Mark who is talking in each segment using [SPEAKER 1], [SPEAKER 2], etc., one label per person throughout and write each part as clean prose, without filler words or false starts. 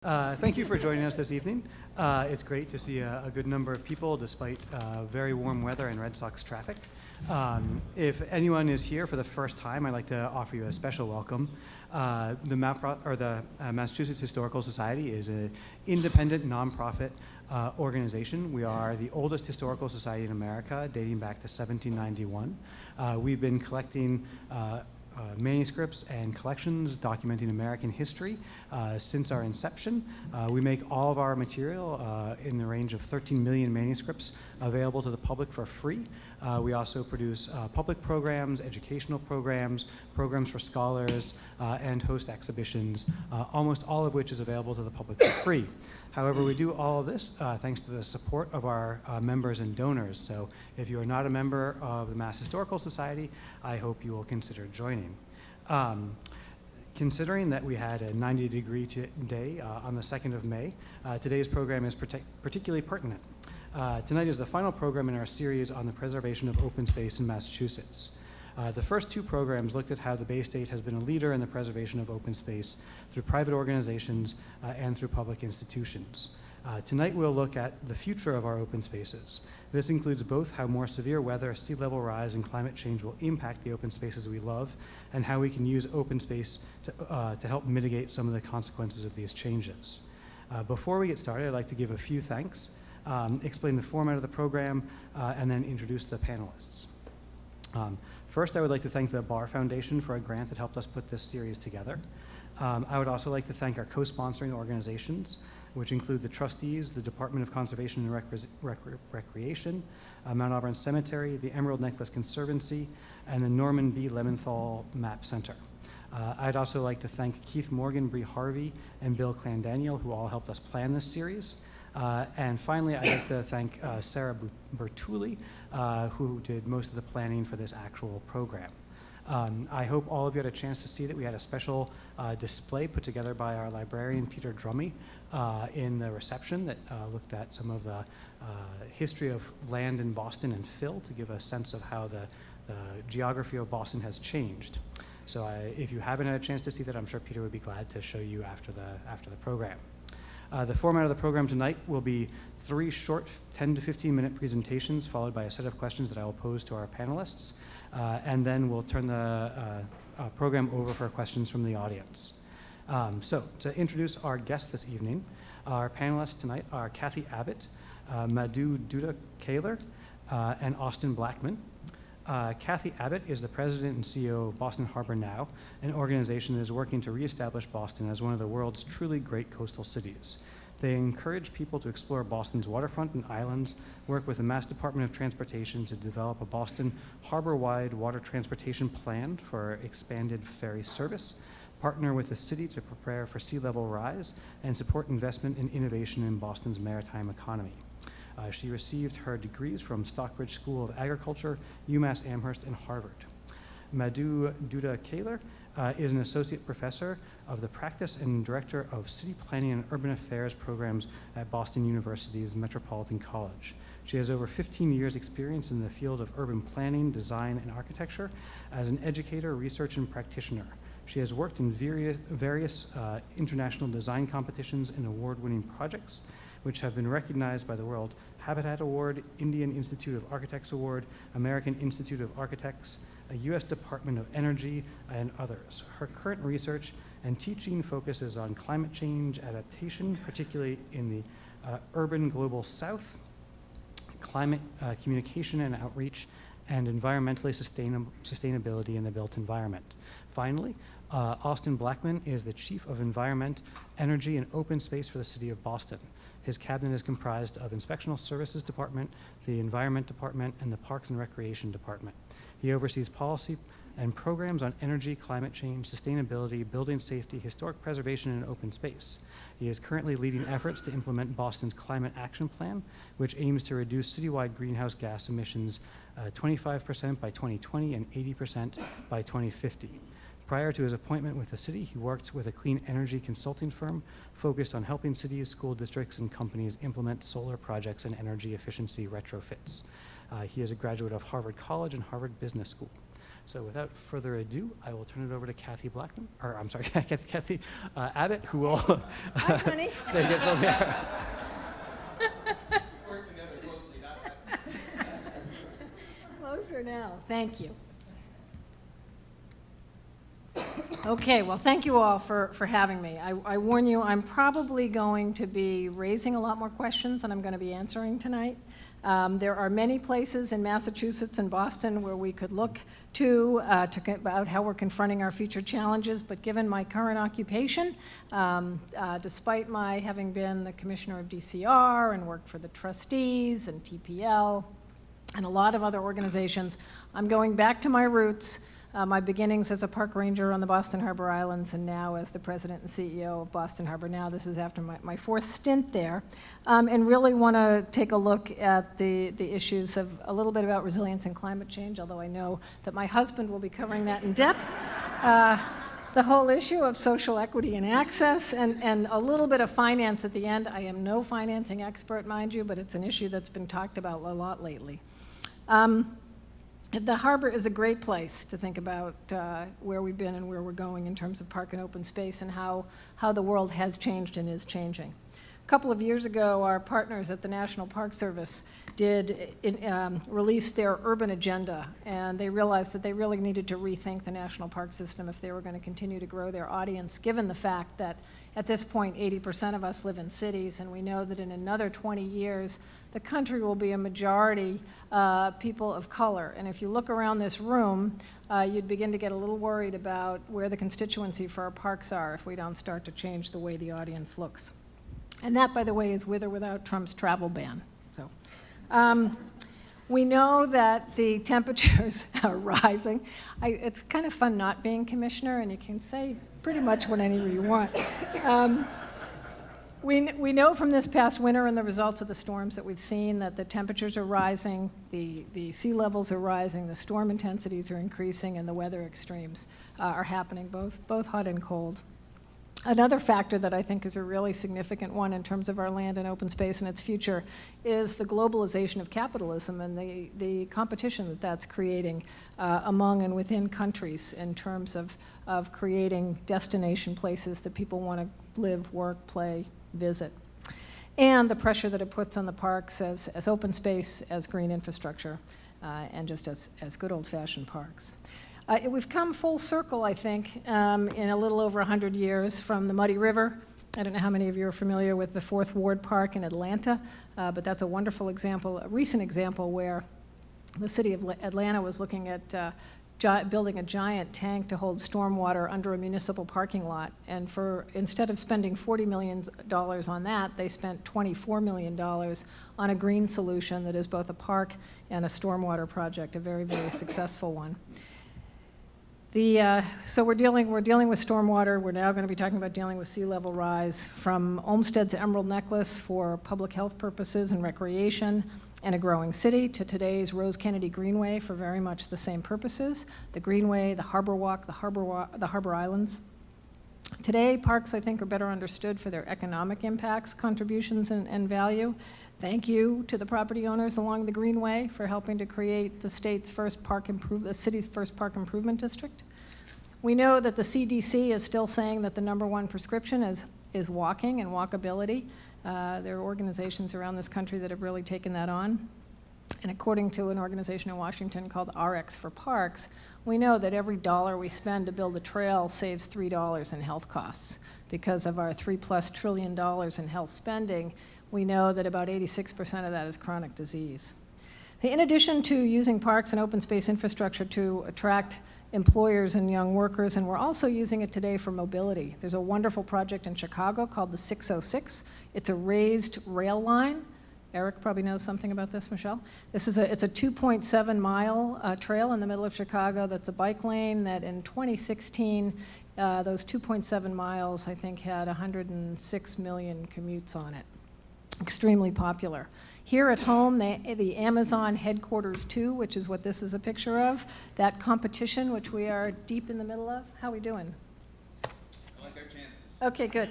[SPEAKER 1] Thank you for joining us this evening. It's great to see a good number of people despite very warm weather and Red Sox traffic. If anyone is here for the first time, I'd like to offer you a special welcome. The Massachusetts Historical Society is an independent nonprofit organization. We are the oldest historical society in America, dating back to 1791. We've been collecting manuscripts and collections documenting American history since our inception. We make all of our material in the range of 13 million manuscripts available to the public for free. We also produce public programs, educational programs, programs for scholars, and host exhibitions, almost all of which is available to the public for free. However, we do all of this thanks to the support of our members and donors. So if you are not a member of the Mass Historical Society, I hope you will consider joining. Considering that we had a 90-degree day on the 2nd of May, today's program is particularly pertinent. Tonight is the final program in our series on the preservation of open space in Massachusetts. The first two programs looked at how the Bay State has been a leader in the preservation of open space through private organizations and through public institutions. Tonight we'll look at the future of our open spaces. This includes both how more severe weather, sea level rise, and climate change will impact the open spaces we love, and how we can use open space to help mitigate some of the consequences of these changes. Before we get started, I'd like to give a few thanks, explain the format of the program, and then introduce the panelists. First, I would like to thank the Barr Foundation for a grant that helped us put this series together. I would also like to thank our co-sponsoring organizations, which include the trustees, the Department of Conservation and Recreation, Mount Auburn Cemetery, the Emerald Necklace Conservancy, and the Norman B. Leventhal Map Center. I'd also like to thank Keith Morgan, Bree Harvey, and Bill Clandaniel, who all helped us plan this series. And finally, I'd like to thank Sarah Bertulli, who did most of the planning for this actual program. I hope all of you had a chance to see that we had a special display put together by our librarian, Peter Drummy, in the reception that looked at some of the history of land in Boston and fill to give a sense of how the geography of Boston has changed. So if you haven't had a chance to see that, I'm sure Peter would be glad to show you after the program. The format of the program tonight will be 3 short 10 to 15 minute presentations followed by a set of questions that I will pose to our panelists, and then we'll turn the program over for questions from the audience. So to introduce our guests this evening, our panelists tonight are Kathy Abbott, Madhu Dutta-Koehler, and Austin Blackmon. Kathy Abbott is the president and CEO of Boston Harbor Now, an organization that is working to reestablish Boston as one of the world's truly great coastal cities. They encourage people to explore Boston's waterfront and islands, work with the Mass Department of Transportation to develop a Boston harbor-wide water transportation plan for expanded ferry service, partner with the city to prepare for sea level rise, and support investment and innovation in Boston's maritime economy. She received her degrees from Stockbridge School of Agriculture, UMass Amherst, and Harvard. Madhu Dutta-Koehler is an associate professor of the practice and director of city planning and urban affairs programs at Boston University's Metropolitan College. She has over 15 years experience in the field of urban planning, design, and architecture as an educator, research, and practitioner. She has worked in various international design competitions and award-winning projects, which have been recognized by the World Habitat Award, Indian Institute of Architects Award, American Institute of Architects, a U.S. Department of Energy, and others. Her current research and teaching focuses on climate change adaptation, particularly in the urban global south, climate communication and outreach, and environmentally sustainability in the built environment. Finally, Austin Blackmon is the Chief of Environment, Energy, and Open Space for the City of Boston. His cabinet is comprised of Inspectional Services Department, the Environment Department, and the Parks and Recreation Department. He oversees policy and programs on energy, climate change, sustainability, building safety, historic preservation, and open space. He is currently leading efforts to implement Boston's Climate Action Plan, which aims to reduce citywide greenhouse gas emissions 25% by 2020 and 80% by 2050. Prior to his appointment with the city, he worked with a clean energy consulting firm focused on helping cities, school districts, and companies implement solar projects and energy efficiency retrofits. He is a graduate of Harvard College and Harvard Business School. So without further ado, I will turn it over to Kathy Blackmon, or I'm sorry, Kathy Abbott, who will
[SPEAKER 2] Hi, honey.
[SPEAKER 1] take it from here.
[SPEAKER 2] Closer now. Thank you. Okay, well, thank you all for having me. I warn you, I'm probably going to be raising a lot more questions than I'm going to be answering tonight. There are many places in Massachusetts and Boston where we could look to about how we're confronting our future challenges, but given my current occupation, despite my having been the commissioner of DCR and worked for the trustees and TPL and a lot of other organizations, I'm going back to my roots. My beginnings as a park ranger on the Boston Harbor Islands, and now as the president and CEO of Boston Harbor. Now this is after my fourth stint there, and really want to take a look at the issues of a little bit about resilience and climate change, although I know that my husband will be covering that in depth. The whole issue of social equity and access, and a little bit of finance at the end. I am no financing expert, mind you, but it's an issue that's been talked about a lot lately. The harbor is a great place to think about where we've been and where we're going in terms of park and open space, and how the world has changed and is changing. A couple of years ago, our partners at the National Park Service did release their urban agenda, and they realized that they really needed to rethink the national park system if they were going to continue to grow their audience, given the fact that at this point 80% of us live in cities, and we know that in another 20 years the country will be a majority people of color. And if you look around this room, you'd begin to get a little worried about where the constituency for our parks are if we don't start to change the way the audience looks. And that, by the way, is with or without Trump's travel ban. So, we know that the temperatures are rising. It's kind of fun not being commissioner, and you can say pretty much whatever you want. We know from this past winter and the results of the storms that we've seen that the temperatures are rising, the sea levels are rising, the storm intensities are increasing, and the weather extremes are happening, both hot and cold. Another factor that I think is a really significant one in terms of our land and open space and its future is the globalization of capitalism and the competition that that's creating among and within countries in terms of creating destination places that people want to live, work, play, visit, and the pressure that it puts on the parks as open space, as green infrastructure, and just as good old-fashioned parks. We've come full circle, I think, in a little over 100 years from the Muddy River. I don't know how many of you are familiar with the Fourth Ward Park in Atlanta, but that's a wonderful example, a recent example where the city of Atlanta was looking at building a giant tank to hold stormwater under a municipal parking lot. And instead of spending $40 million on that, they spent $24 million on a green solution that is both a park and a stormwater project, a very, very successful one. So we're dealing with stormwater. We're now going to be talking about dealing with sea level rise, from Olmsted's Emerald Necklace for public health purposes and recreation and a growing city, to today's Rose Kennedy Greenway for very much the same purposes. The Greenway, the Harbor Walk, the Harbor Islands. Today, parks, I think, are better understood for their economic impacts, contributions, and value. Thank you to the property owners along the Greenway for helping to create the city's first park improvement district. We know that the CDC is still saying that the #1 prescription is walking and walkability. There are organizations around this country that have really taken that on. And according to an organization in Washington called RX for Parks, we know that every dollar we spend to build a trail saves $3 in health costs. Because of our $3+ trillion in health spending, we know that about 86% of that is chronic disease. In addition to using parks and open space infrastructure to attract employers and young workers, and we're also using it today for mobility. There's a wonderful project in Chicago called the 606. It's a raised rail line. Eric probably knows something about this, Michelle. It's a 2.7 mile trail in the middle of Chicago that's a bike lane that in 2016, those 2.7 miles, I think, had 106 million commutes on it. Extremely popular. Here at home, the Amazon Headquarters 2, which is what this is a picture of, that competition, which we are deep in the middle of. How are we doing?
[SPEAKER 3] I like our chances.
[SPEAKER 2] Okay, good.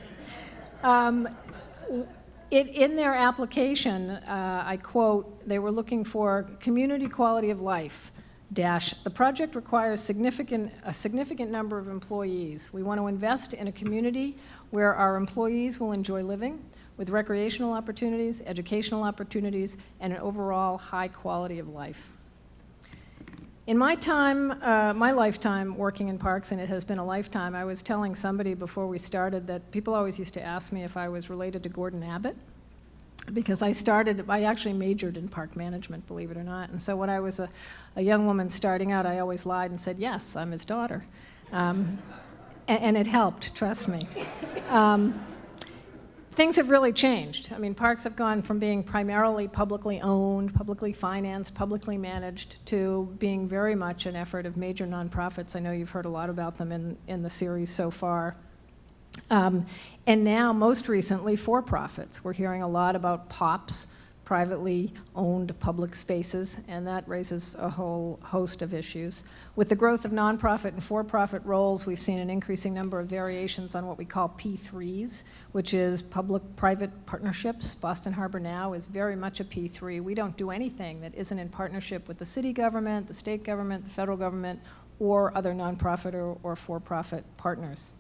[SPEAKER 2] In their application, I quote, they were looking for community quality of life, The project requires a significant number of employees. We want to invest in a community where our employees will enjoy living with recreational opportunities, educational opportunities, and an overall high quality of life. In my lifetime working in parks, and it has been a lifetime, I was telling somebody before we started that people always used to ask me if I was related to Gordon Abbott, because I actually majored in park management, believe it or not. And so when I was a young woman starting out, I always lied and said, yes, I'm his daughter. And it helped, trust me. Things have really changed. I mean, parks have gone from being primarily publicly owned, publicly financed, publicly managed, to being very much an effort of major nonprofits. I know you've heard a lot about them in the series so far. And now, most recently, for-profits. We're hearing a lot about POPs, privately owned public spaces, and that raises a whole host of issues. With the growth of nonprofit and for-profit roles, we've seen an increasing number of variations on what we call P3s, which is public-private partnerships. Boston Harbor now is very much a P3. We don't do anything that isn't in partnership with the city government, the state government, the federal government, or other nonprofit or for-profit partners.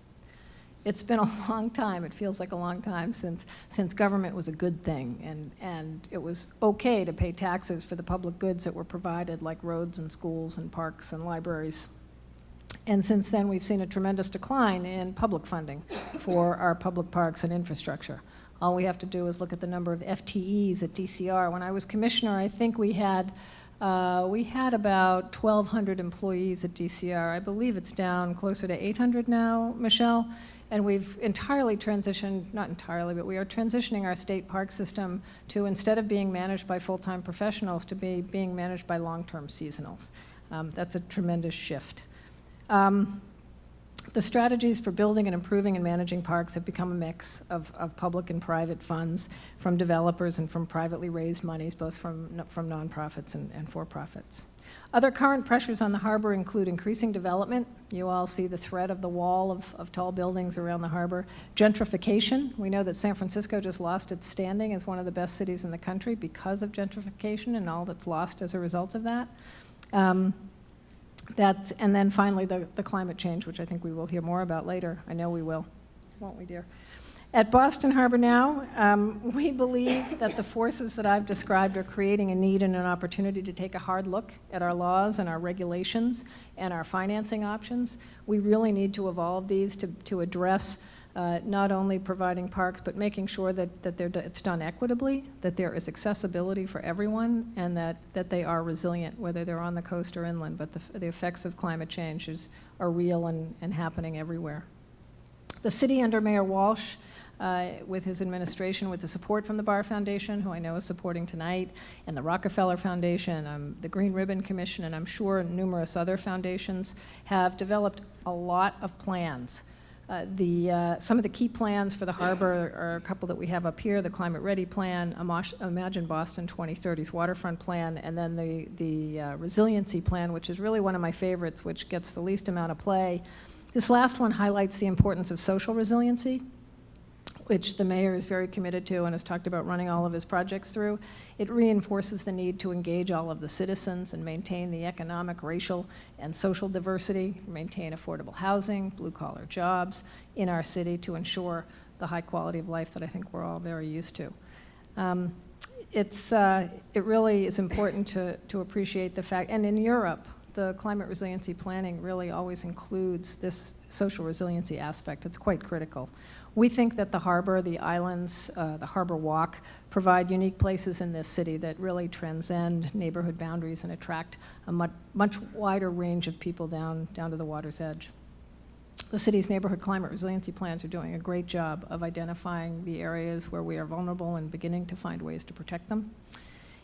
[SPEAKER 2] It's been a long time, it feels like a long time since government was a good thing, and it was okay to pay taxes for the public goods that were provided, like roads and schools and parks and libraries. And since then, we've seen a tremendous decline in public funding for our public parks and infrastructure. All we have to do is look at the number of FTEs at DCR. When I was commissioner, I think we had about 1,200 employees at DCR. I believe it's down closer to 800 now, Michelle. And we've entirely transitioned, not entirely, but we are transitioning our state park system to, instead of being managed by full-time professionals, to being managed by long-term seasonals. That's a tremendous shift. The strategies for building and improving and managing parks have become a mix of public and private funds from developers and from privately raised monies, both from nonprofits and for-profits. Other current pressures on the harbor include increasing development. You all see the threat of the wall of tall buildings around the harbor. Gentrification. We know that San Francisco just lost its standing as one of the best cities in the country because of gentrification and all that's lost as a result of that. And then finally, the climate change, which I think we will hear more about later. I know we will, won't we, dear? At Boston Harbor now, we believe that the forces that I've described are creating a need and an opportunity to take a hard look at our laws and our regulations and our financing options. We really need to evolve these to address not only providing parks, but making sure that it's done equitably, that there is accessibility for everyone, and that they are resilient, whether they're on the coast or inland. But the effects of climate change are real and happening everywhere. The city under Mayor Walsh, with his administration, with the support from the Barr Foundation, who I know is supporting tonight, and the Rockefeller Foundation, the Green Ribbon Commission, and I'm sure numerous other foundations, have developed a lot of plans. Some of the key plans for the harbor are a couple that we have up here: the Climate Ready Plan, Imagine Boston 2030's Waterfront Plan, and then the Resiliency Plan, which is really one of my favorites, which gets the least amount of play. This last one highlights the importance of social resiliency, which the mayor is very committed to and has talked about running all of his projects through. It reinforces the need to engage all of the citizens and maintain the economic, racial, and social diversity, maintain affordable housing, blue-collar jobs in our city to ensure the high quality of life that I think we're all very used to. It really is important to appreciate the fact, and in Europe, the climate resiliency planning really always includes this social resiliency aspect. It's quite critical. We think that the harbor, the islands, the harbor walk provide unique places in this city that really transcend neighborhood boundaries and attract a much wider range of people down to the water's edge. The city's neighborhood climate resiliency plans are doing a great job of identifying the areas where we are vulnerable and beginning to find ways to protect them.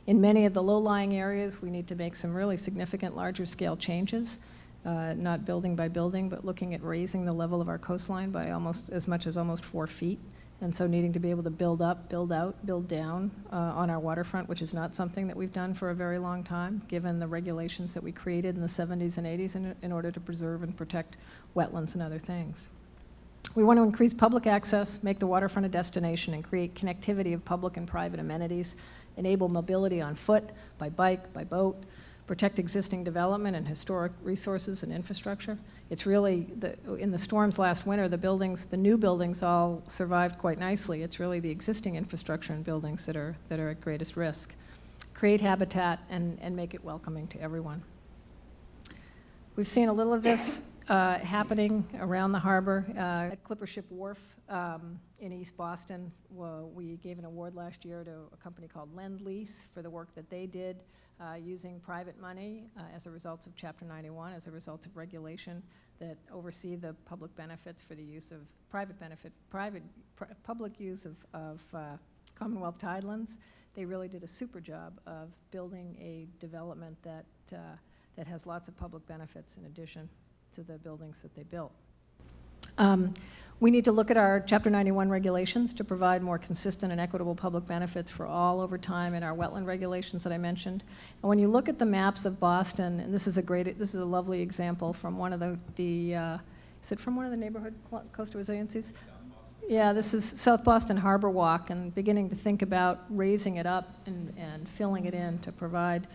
[SPEAKER 2] In many of the low-lying areas, we need to make some really significant larger scale changes, not building by building, but looking at raising the level of our coastline by almost 4 feet. And so needing to be able to build up, build out, build down on our waterfront, which is not something that we've done for a very long time, given the regulations that we created in the 70s and 80s in order to preserve and protect wetlands and other things. We want to increase public access, make the waterfront a destination, and create connectivity of public and private amenities, enable mobility on foot, by bike, by boat, protect existing development and historic resources and infrastructure. It's really, in the storms last winter, the new buildings all survived quite nicely. It's really the existing infrastructure and buildings that are at greatest risk. Create habitat and make it welcoming to everyone. We've seen a little of this happening around the harbor. At Clippership Wharf in East Boston, we gave an award last year to a company called Lend Lease for the work that they did using private money as a result of Chapter 91, as a result of regulation that oversee the public benefits for the use of public use of Commonwealth tidelands. They really did a super job of building a development that has lots of public benefits in addition to the buildings that they built. We need to look at our Chapter 91 regulations to provide more consistent and equitable public benefits for all over time in our wetland regulations that I mentioned. And when you look at the maps of Boston, and this is a lovely example from one of is it from one of the neighborhood coastal resiliencies? Yeah, this is South Boston Harbor Walk, and beginning to think about raising it up and filling it in to provide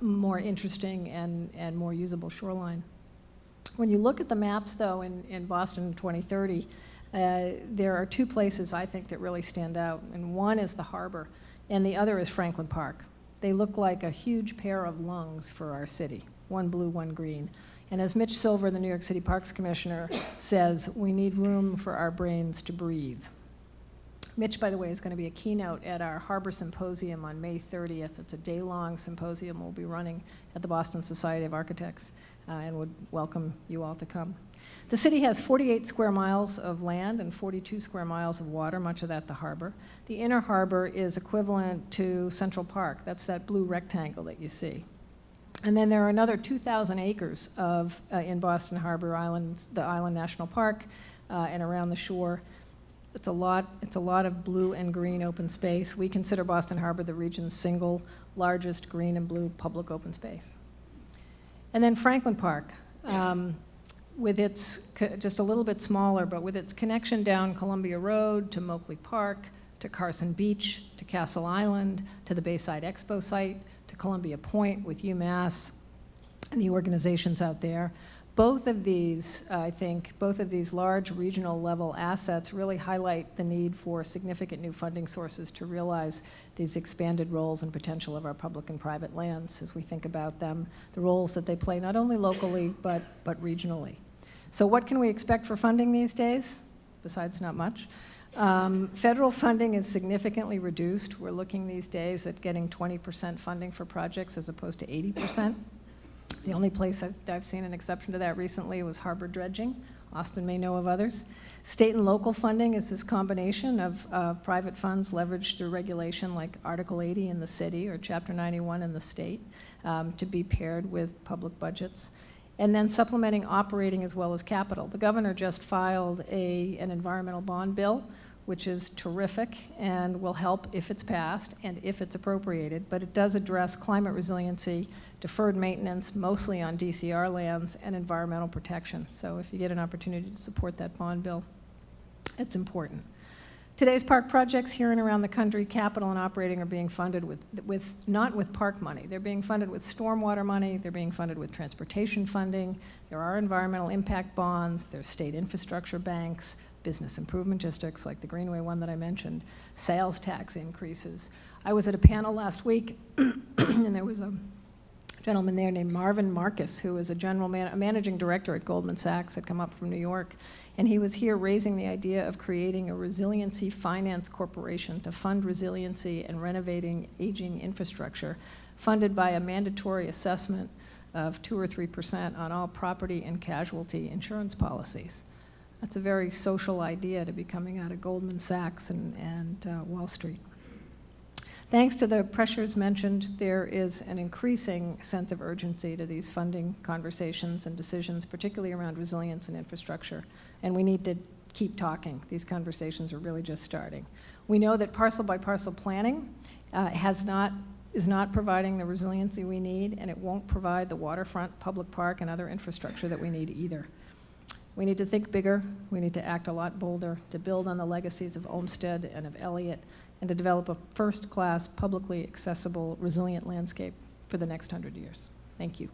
[SPEAKER 2] more interesting and more usable shoreline. When you look at the maps, though, in Boston 2030, there are two places I think that really stand out, and one is the harbor, and the other is Franklin Park. They look like a huge pair of lungs for our city, one blue, one green. And as Mitch Silver, the New York City Parks Commissioner, says, we need room for our brains to breathe. Mitch, by the way, is going to be a keynote at our Harbor Symposium on May 30th. It's a day-long symposium we'll be running at the Boston Society of Architects, and would welcome you all to come. The city has 48 square miles of land and 42 square miles of water, much of that the harbor. The inner harbor is equivalent to Central Park. That's that blue rectangle that you see. And then there are another 2,000 acres in Boston Harbor Island, the Island National Park, and around the shore. It's a lot of blue and green open space. We consider Boston Harbor the region's single largest green and blue public open space. And then Franklin Park, with its, just a little bit smaller, but with its connection down Columbia Road to Moakley Park, to Carson Beach, to Castle Island, to the Bayside Expo site, to Columbia Point with UMass and the organizations out there. Both of these, I think, both of these large regional level assets really highlight the need for significant new funding sources to realize these expanded roles and potential of our public and private lands as we think about them, the roles that they play not only locally but regionally. So what can we expect for funding these days? Besides not much. Federal funding is significantly reduced. We're looking these days at getting 20% funding for projects as opposed to 80%. The only place I've seen an exception to that recently was harbor dredging. Austin may know of others. State and local funding is this combination of private funds leveraged through regulation like Article 80 in the city or Chapter 91 in the state to be paired with public budgets. And then supplementing operating as well as capital. The governor just filed an environmental bond bill, which is terrific and will help if it's passed and if it's appropriated, but it does address climate resiliency, deferred maintenance, mostly on DCR lands, and environmental protection. So if you get an opportunity to support that bond bill, it's important. Today's park projects here and around the country, capital and operating, are being funded not with park money. They're being funded with stormwater money. They're being funded with transportation funding. There are environmental impact bonds. There's state infrastructure banks, business improvement districts like the Greenway one that I mentioned, sales tax increases. I was at a panel last week, and there was a gentleman there named Marvin Marcus, who is a managing director at Goldman Sachs, had come up from New York, and he was here raising the idea of creating a resiliency finance corporation to fund resiliency and renovating aging infrastructure, funded by a mandatory assessment of 2 or 3% on all property and casualty insurance policies. That's a very social idea to be coming out of Goldman Sachs and Wall Street. Thanks to the pressures mentioned, there is an increasing sense of urgency to these funding conversations and decisions, particularly around resilience and infrastructure. And we need to keep talking. These conversations are really just starting. We know that parcel by parcel planning is not providing the resiliency we need, and it won't provide the waterfront, public park, and other infrastructure that we need either. We need to think bigger. We need to act a lot bolder to build on the legacies of Olmsted and of Eliot, and to develop a first-class, publicly accessible, resilient landscape for the next 100 years. Thank you.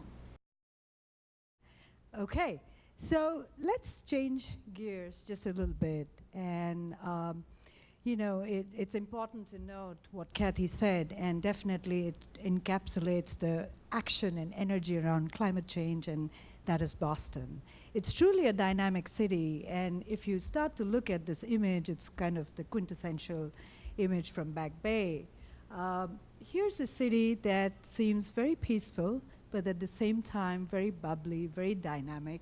[SPEAKER 4] Okay, so let's change gears just a little bit. And, you know, it's important to note what Kathy said, and definitely it encapsulates the action and energy around climate change, and that is Boston. It's truly a dynamic city, and if you start to look at this image, it's kind of the quintessential image from Back Bay. Here's a city that seems very peaceful, but at the same time very bubbly, very dynamic.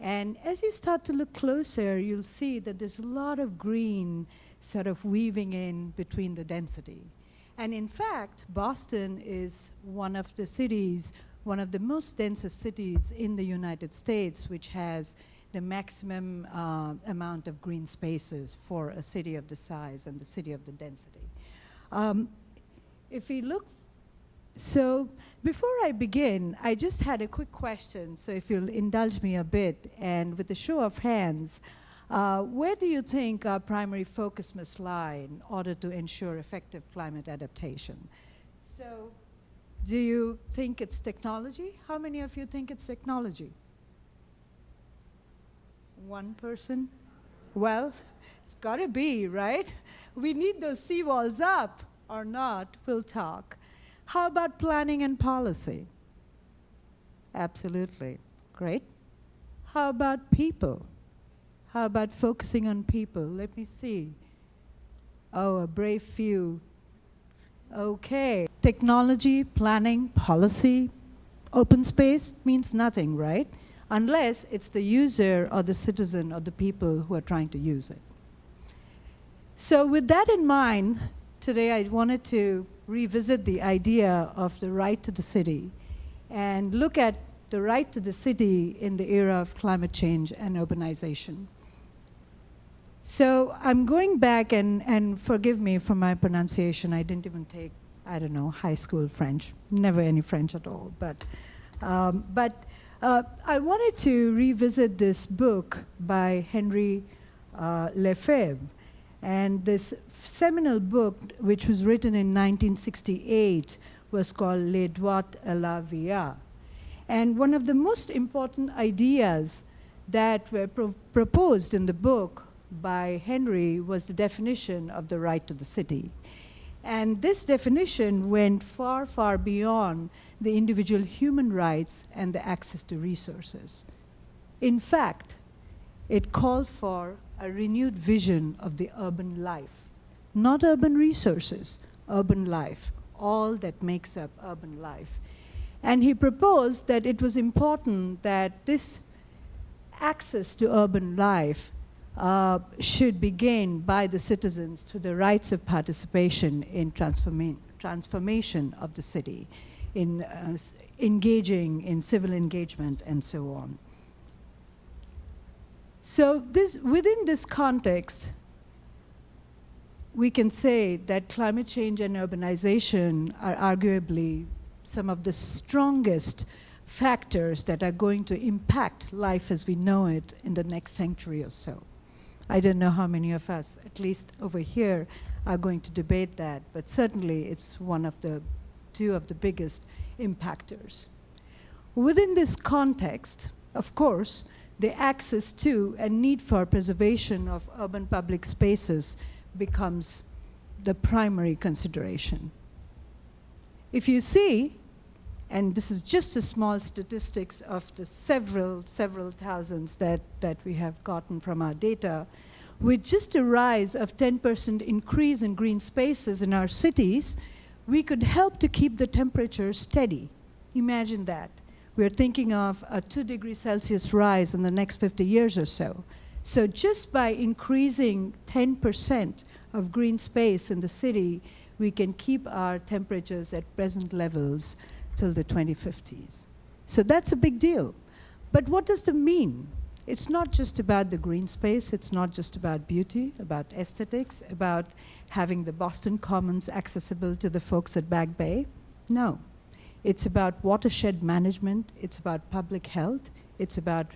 [SPEAKER 4] And as you start to look closer, you'll see that there's a lot of green sort of weaving in between the density. And in fact, Boston is one of the cities, one of the most densest cities in the United States, which has the maximum amount of green spaces for a city of the size and the city of the density. If we look, so before I begin, I just had a quick question, so if you'll indulge me a bit, and with a show of hands, where do you think our primary focus must lie in order to ensure effective climate adaptation? So, do you think it's technology? How many of you think it's technology? One person? Well, it's gotta be, right? We need those seawalls up or not, we'll talk. How about planning and policy? Absolutely, great. How about people? How about focusing on people? Let me see. Oh, a brave few. Okay. Technology, planning, policy, open space means nothing, right? Unless it's the user or the citizen or the people who are trying to use it. So with that in mind, today I wanted to revisit the idea of the right to the city and look at the right to the city in the era of climate change and urbanization. So I'm going back, and forgive me for my pronunciation, I didn't even take, I don't know, high school French, never any French at all, but I wanted to revisit this book by Henry Lefebvre, and this seminal book, which was written in 1968, was called Les Droits à la Vie. And one of the most important ideas that were proposed in the book by Henry was the definition of the right to the city. And this definition went far, far beyond the individual human rights and the access to resources. In fact, it called for a renewed vision of the urban life. Not urban resources, urban life, all that makes up urban life. And he proposed that it was important that this access to urban life should be gained by the citizens through the rights of participation in transformation of the city, in engaging in civil engagement and so on. So within this context, we can say that climate change and urbanization are arguably some of the strongest factors that are going to impact life as we know it in the next century or so. I don't know how many of us, at least over here, are going to debate that, but certainly it's one of the two of the biggest impactors. Within this context, of course, the access to and need for preservation of urban public spaces becomes the primary consideration. If you see, and this is just a small statistics of the several thousands that we have gotten from our data, with just a rise of 10% increase in green spaces in our cities, we could help to keep the temperature steady. Imagine that. We're thinking of a 2 degrees Celsius rise in the next 50 years or so. So just by increasing 10% of green space in the city, we can keep our temperatures at present levels till the 2050s. So that's a big deal. But what does that mean? It's not just about the green space, it's not just about beauty, about aesthetics, about having the Boston Commons accessible to the folks at Back Bay. No. It's about watershed management, it's about public health, it's about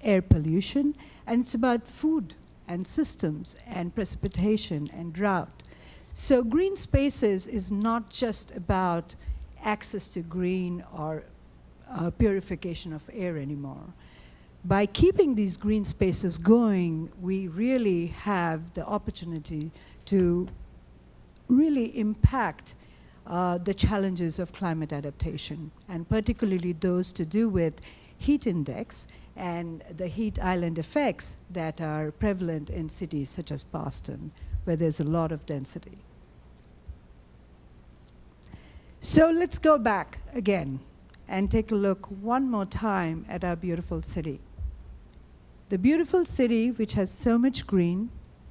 [SPEAKER 4] air pollution, and it's about food and systems and precipitation and drought. So green spaces is not just about access to green or purification of air anymore. By keeping these green spaces going, we really have the opportunity to really impact the challenges of climate adaptation, and particularly those to do with heat index and the heat island effects that are prevalent in cities such as Boston, where there's a lot of density. So let's go back again and take a look one more time at our beautiful city. The beautiful city which has so much green,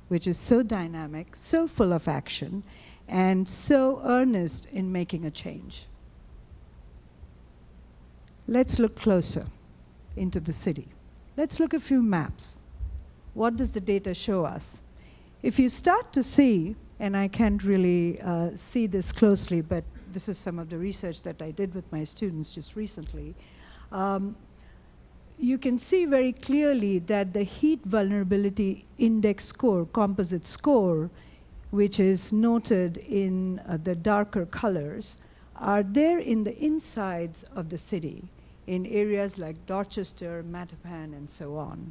[SPEAKER 4] which is so dynamic, so full of action, and so earnest in making a change. Let's look closer into the city. Let's look at a few maps. What does the data show us? If you start to see, and I can't really see this closely, but this is some of the research that I did with my students just recently, you can see very clearly that the heat vulnerability index score, composite score, which is noted in the darker colors, are there in the insides of the city, in areas like Dorchester, Mattapan, and so on,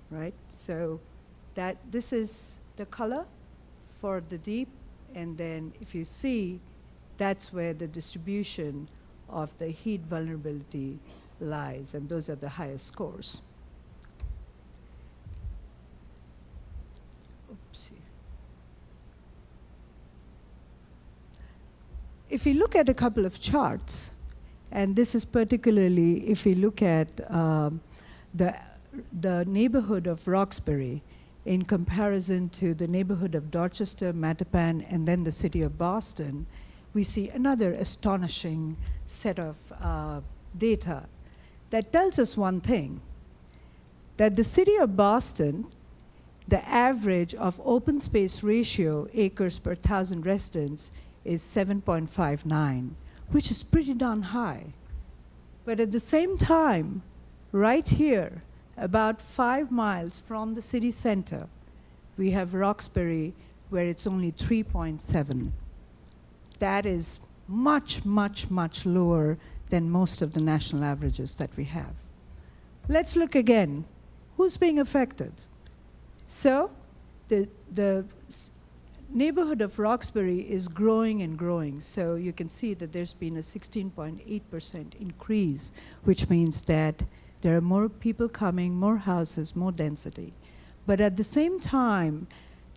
[SPEAKER 4] right? So that this is the color for the deep, and then if you see, that's where the distribution of the heat vulnerability lies, and those are the highest scores. Oopsie. If you look at a couple of charts, and this is particularly if we look at the neighborhood of Roxbury in comparison to the neighborhood of Dorchester, Mattapan, and then the city of Boston, we see another astonishing set of data that tells us one thing, that the city of Boston, the average of open space ratio, acres per 1,000 residents, is 7.59, which is pretty darn high. But at the same time, right here, about 5 miles from the city center, we have Roxbury, where it's only 3.7. That is much, much, much lower than most of the national averages that we have. Let's look again. Who's being affected? So the neighborhood of Roxbury is growing and growing. So you can see that there's been a 16.8% increase, which means that there are more people coming, more houses, more density. But at the same time,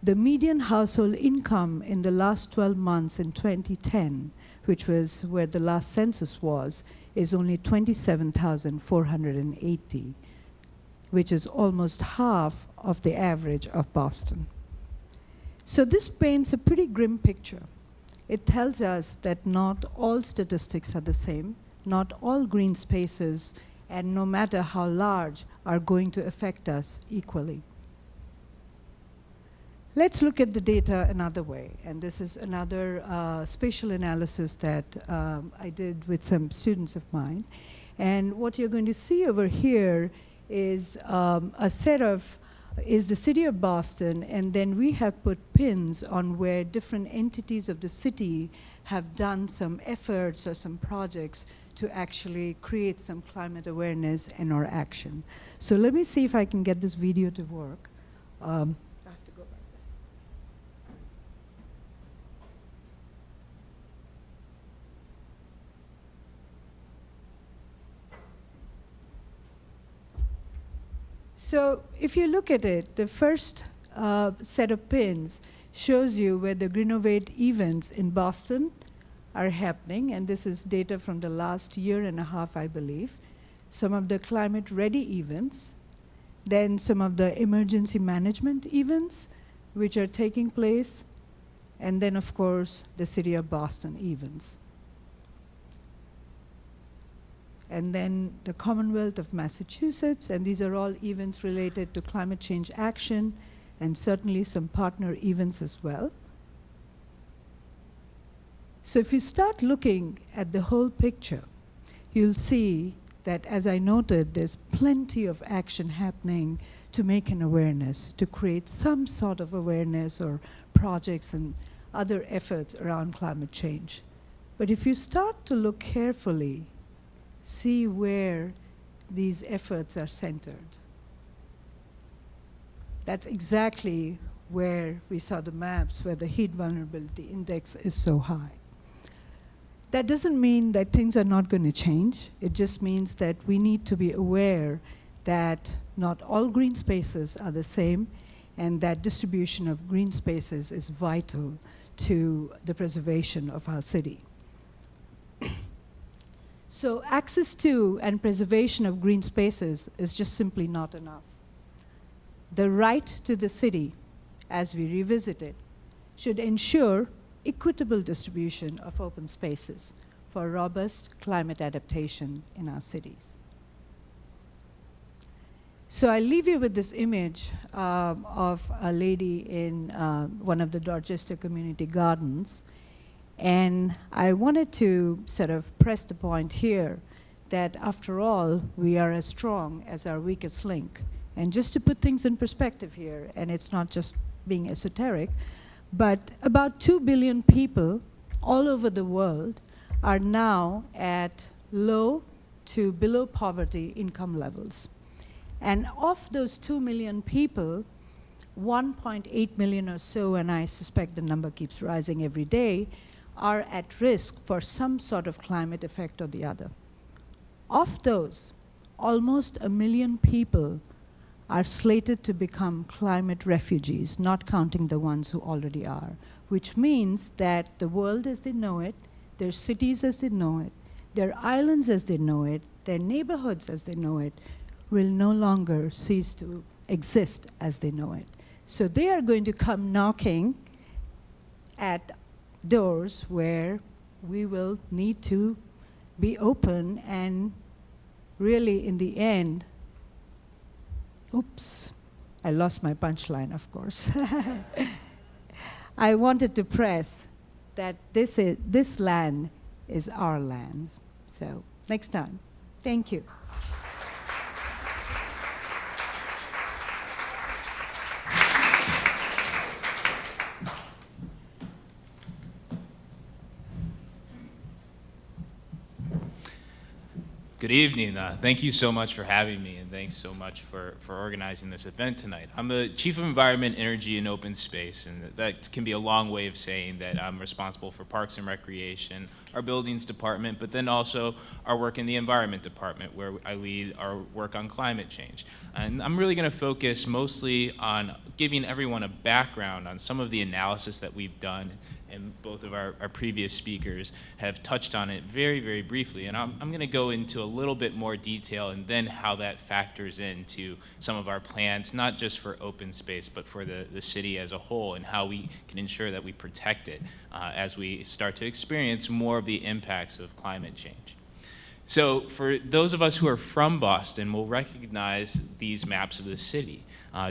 [SPEAKER 4] the median household income in the last 12 months in 2010, which was where the last census was, is only 27,480, which is almost half of the average of Boston. So this paints a pretty grim picture. It tells us that not all statistics are the same, not all green spaces, and no matter how large, are going to affect us equally. Let's look at the data another way, and this is another spatial analysis that I did with some students of mine. And what you're going to see over here is a set of is the city of Boston, and then we have put pins on where different entities of the city have done some efforts or some projects to actually create some climate awareness and or action. So let me see if I can get this video to work. I have to go back there. So if you look at it, the first set of pins shows you where the Greenovate events in Boston are happening, and this is data from the last year and a half, I believe. Some of the climate-ready events, then some of the emergency management events which are taking place, and then, of course, the city of Boston events. And then the Commonwealth of Massachusetts, and these are all events related to climate change action, and certainly some partner events as well. So if you start looking at the whole picture, you'll see that, as I noted, there's plenty of action happening to make an awareness, to create some sort of awareness or projects and other efforts around climate change. But if you start to look carefully, see where these efforts are centered. That's exactly where we saw the maps where the heat vulnerability index is so high. That doesn't mean that things are not going to change. It just means that we need to be aware that not all green spaces are the same, and that distribution of green spaces is vital to the preservation of our city. So access to and preservation of green spaces is just simply not enough. The right to the city, as we revisit it, should ensure equitable distribution of open spaces for robust climate adaptation in our cities. So I leave you with this image of a lady in one of the Dorchester community gardens. And I wanted to sort of press the point here that after all, we are as strong as our weakest link. And just to put things in perspective here, and it's not just being esoteric, but about 2 billion people all over the world are now at low to below poverty income levels. And of those 2 million people, 1.8 million or so, and I suspect the number keeps rising every day, are at risk for some sort of climate effect or the other. Of those, almost 1 million people are slated to become climate refugees, not counting the ones who already are, which means that the world as they know it, their cities as they know it, their islands as they know it, their neighborhoods as they know it, will no longer cease to exist as they know it. So they are going to come knocking at doors where we will need to be open and really in the end, oops, I lost my punchline, of course. I wanted to press that this land is our land. So next time, thank you.
[SPEAKER 5] Good evening. Thank you so much for having me, and thanks so much for organizing this event tonight. I'm the Chief of Environment, Energy, and Open Space, and that can be a long way of saying that I'm responsible for Parks and Recreation, our Buildings Department, but then also our work in the Environment Department, where I lead our work on climate change. And I'm really going to focus mostly on giving everyone a background on some of the analysis that we've done, and both of our previous speakers have touched on it very, very briefly. And I'm going to go into a little bit more detail and then how that factors into some of our plans, not just for open space, but for the city as a whole, and how we can ensure that we protect it as we start to experience more of the impacts of climate change. So for those of us who are from Boston, we'll recognize these maps of the city.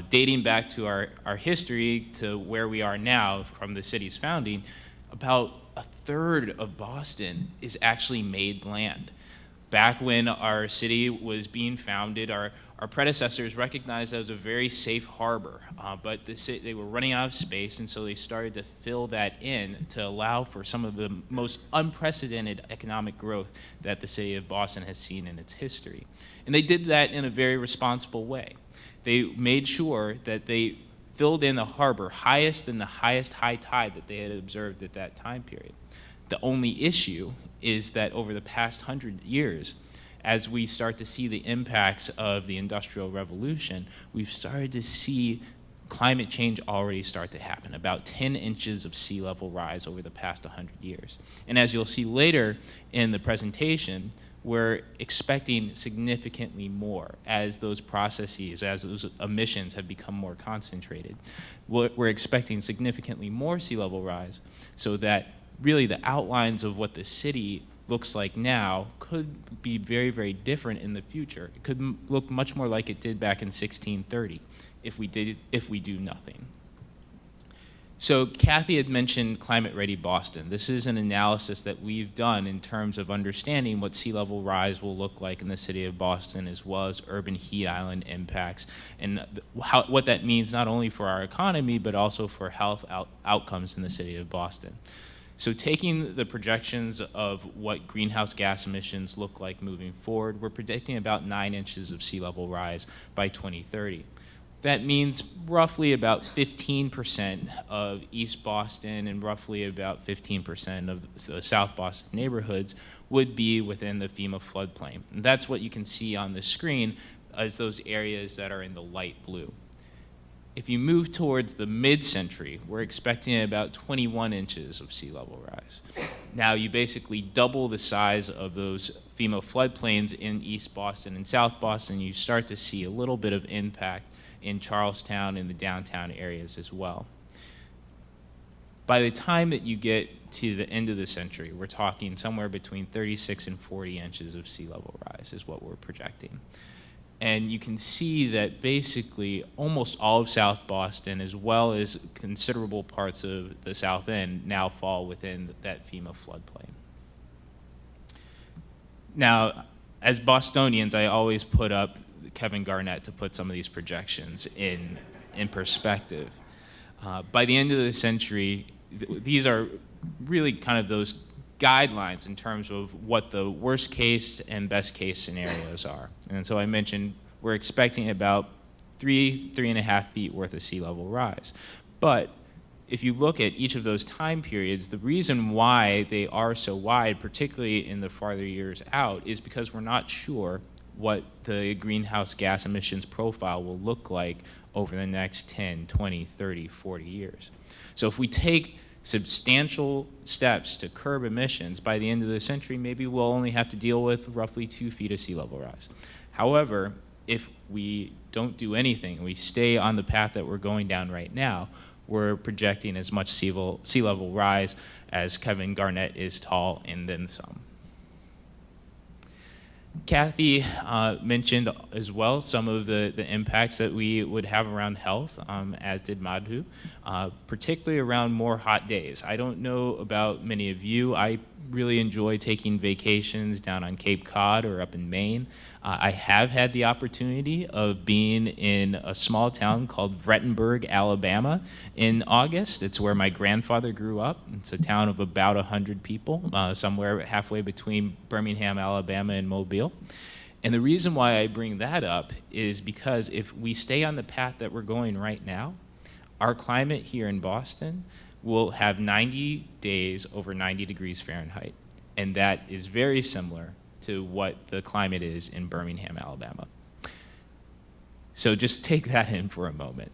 [SPEAKER 5] Dating back to our history to where we are now from the city's founding, about a third of Boston is actually made land. Back when our city was being founded, our predecessors recognized that it was a very safe harbor, but they were running out of space, and so they started to fill that in to allow for some of the most unprecedented economic growth that the city of Boston has seen in its history. And they did that in a very responsible way. They made sure that they filled in the harbor highest than the highest high tide that they had observed at that time period. The only issue is that over the past 100 years, as we start to see the impacts of the Industrial Revolution, we've started to see climate change already start to happen, about 10 inches of sea level rise over the past 100 years. And as you'll see later in the presentation, we're expecting significantly more as those processes, as those emissions have become more concentrated. We're expecting significantly more sea level rise, so that really the outlines of what the city looks like now could be very, very different in the future. It could look much more like it did back in 1630 if we do nothing. So Kathy had mentioned Climate Ready Boston. This is an analysis that we've done in terms of understanding what sea level rise will look like in the city of Boston, as well as urban heat island impacts, and what that means not only for our economy, but also for health outcomes in the city of Boston. So taking the projections of what greenhouse gas emissions look like moving forward, we're predicting about 9 inches of sea level rise by 2030. That means roughly about 15% of East Boston and roughly about 15% of the South Boston neighborhoods would be within the FEMA floodplain. And that's what you can see on the screen as those areas that are in the light blue. If you move towards the mid-century, we're expecting about 21 inches of sea level rise. Now you basically double the size of those FEMA floodplains in East Boston and South Boston. You start to see a little bit of impact in Charlestown and the downtown areas as well. By the time that you get to the end of the century, we're talking somewhere between 36 and 40 inches of sea level rise is what we're projecting. And you can see that basically almost all of South Boston, as well as considerable parts of the South End, now fall within that FEMA floodplain. Now, as Bostonians, I always put up Kevin Garnett to put some of these projections in perspective. By the end of the century, these are really kind of those guidelines in terms of what the worst case and best case scenarios are. And so I mentioned we're expecting about 3.5 feet worth of sea level rise. But if you look at each of those time periods, the reason why they are so wide, particularly in the farther years out, is because we're not sure what the greenhouse gas emissions profile will look like over the next 10, 20, 30, 40 years. So if we take substantial steps to curb emissions, by the end of the century, maybe we'll only have to deal with roughly 2 feet of sea level rise. However, if we don't do anything and we stay on the path that we're going down right now, we're projecting as much sea level rise as Kevin Garnett is tall and then some. Kathy mentioned as well some of the impacts that we would have around health, as did Madhu, particularly around more hot days. I don't know about many of you. I really enjoy taking vacations down on Cape Cod or up in Maine. I have had the opportunity of being in a small town called Vrettenberg, Alabama in August. It's where my grandfather grew up. It's a town of about 100 people, somewhere halfway between Birmingham, Alabama and Mobile. And the reason why I bring that up is because if we stay on the path that we're going right now, our climate here in Boston will have 90 days over 90 degrees Fahrenheit. And that is very similar to what the climate is in Birmingham, Alabama. So just take that in for a moment.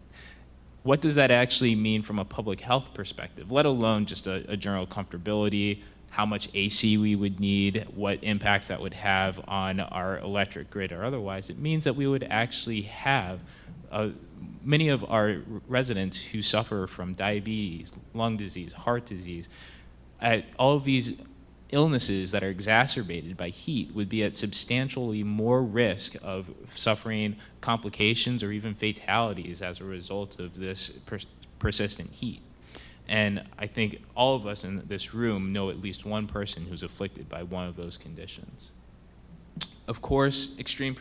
[SPEAKER 5] What does that actually mean from a public health perspective, let alone just a general comfortability, how much AC we would need, what impacts that would have on our electric grid or otherwise? It means that we would actually have many of our residents who suffer from diabetes, lung disease, heart disease, all of these illnesses that are exacerbated by heat would be at substantially more risk of suffering complications or even fatalities as a result of this persistent heat. And I think all of us in this room know at least one person who's afflicted by one of those conditions. Of course, extreme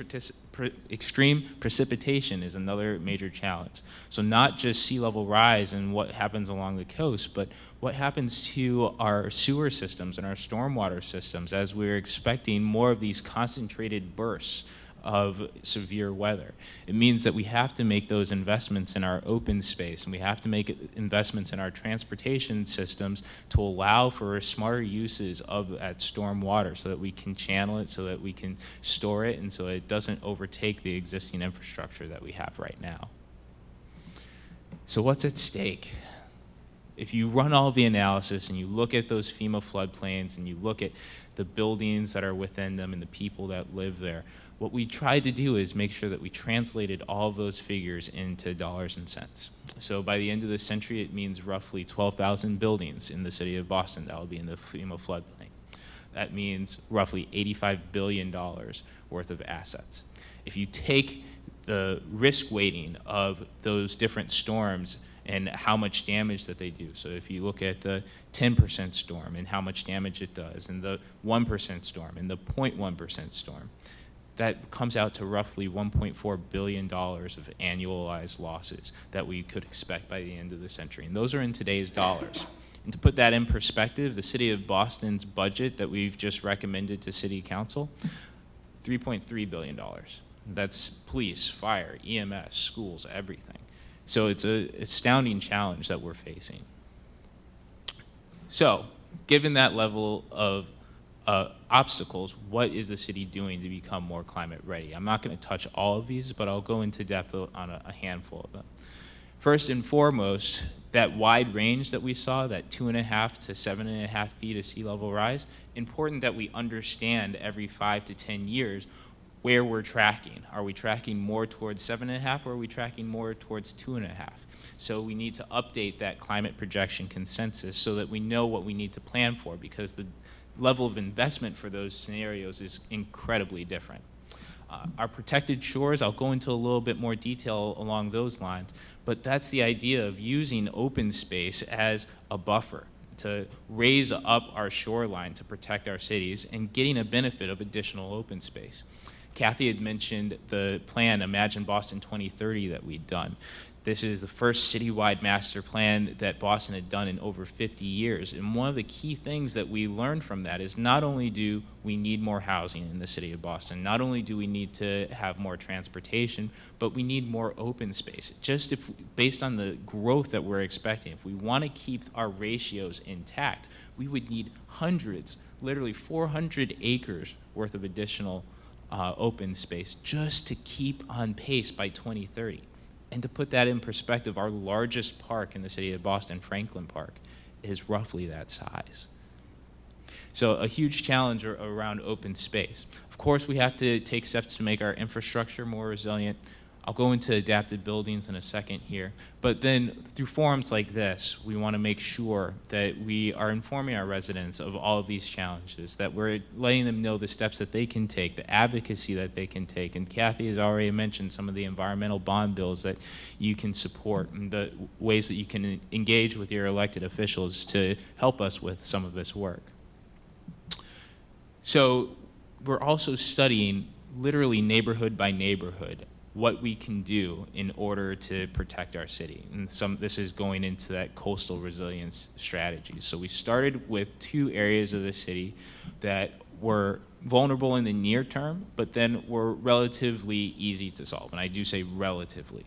[SPEAKER 5] precipitation is another major challenge. So not just sea level rise and what happens along the coast, but what happens to our sewer systems and our stormwater systems as we're expecting more of these concentrated bursts of severe weather. It means that we have to make those investments in our open space, and we have to make investments in our transportation systems to allow for smarter uses of that storm water so that we can channel it, so that we can store it, and so that it doesn't overtake the existing infrastructure that we have right now. So what's at stake? If you run all the analysis and you look at those FEMA floodplains and you look at the buildings that are within them and the people that live there, what we tried to do is make sure that we translated all of those figures into dollars and cents. So by the end of the century, it means roughly 12,000 buildings in the city of Boston that will be in the FEMA floodplain. That means roughly $85 billion worth of assets. If you take the risk weighting of those different storms and how much damage that they do. So if you look at the 10% storm and how much damage it does, and the 1% storm and the 0.1% storm, that comes out to roughly $1.4 billion of annualized losses that we could expect by the end of the century. And those are in today's dollars. And to put that in perspective, the city of Boston's budget that we've just recommended to city council, $3.3 billion. That's police, fire, EMS, schools, everything. So it's an astounding challenge that we're facing. So, given that level of obstacles, what is the city doing to become more climate ready? I'm not going to touch all of these, but I'll go into depth on a handful of them. First and foremost, that wide range that we saw, that 2.5 to 7.5 feet of sea level rise, important that we understand every 5 to 10 years where we're tracking. Are we tracking more towards 7.5 or are we tracking more towards 2.5? So we need to update that climate projection consensus so that we know what we need to plan for, because the level of investment for those scenarios is incredibly different. Our protected shores, I'll go into a little bit more detail along those lines, but that's the idea of using open space as a buffer to raise up our shoreline to protect our cities and getting a benefit of additional open space. Kathy had mentioned the plan, Imagine Boston 2030, that we'd done. This is the first citywide master plan that Boston had done in over 50 years. And one of the key things that we learned from that is not only do we need more housing in the city of Boston, not only do we need to have more transportation, but we need more open space. Just based on the growth that we're expecting, if we want to keep our ratios intact, we would need hundreds, literally 400 acres worth of additional open space just to keep on pace by 2030. And to put that in perspective, our largest park in the city of Boston, Franklin Park, is roughly that size. So a huge challenge around open space. Of course, we have to take steps to make our infrastructure more resilient. I'll go into adapted buildings in a second here. But then through forums like this, we want to make sure that we are informing our residents of all of these challenges, that we're letting them know the steps that they can take, the advocacy that they can take. And Kathy has already mentioned some of the environmental bond bills that you can support and the ways that you can engage with your elected officials to help us with some of this work. So we're also studying literally neighborhood by neighborhood what we can do in order to protect our city. And this is going into that coastal resilience strategy. So we started with 2 areas of the city that were vulnerable in the near term, but then were relatively easy to solve. And I do say relatively.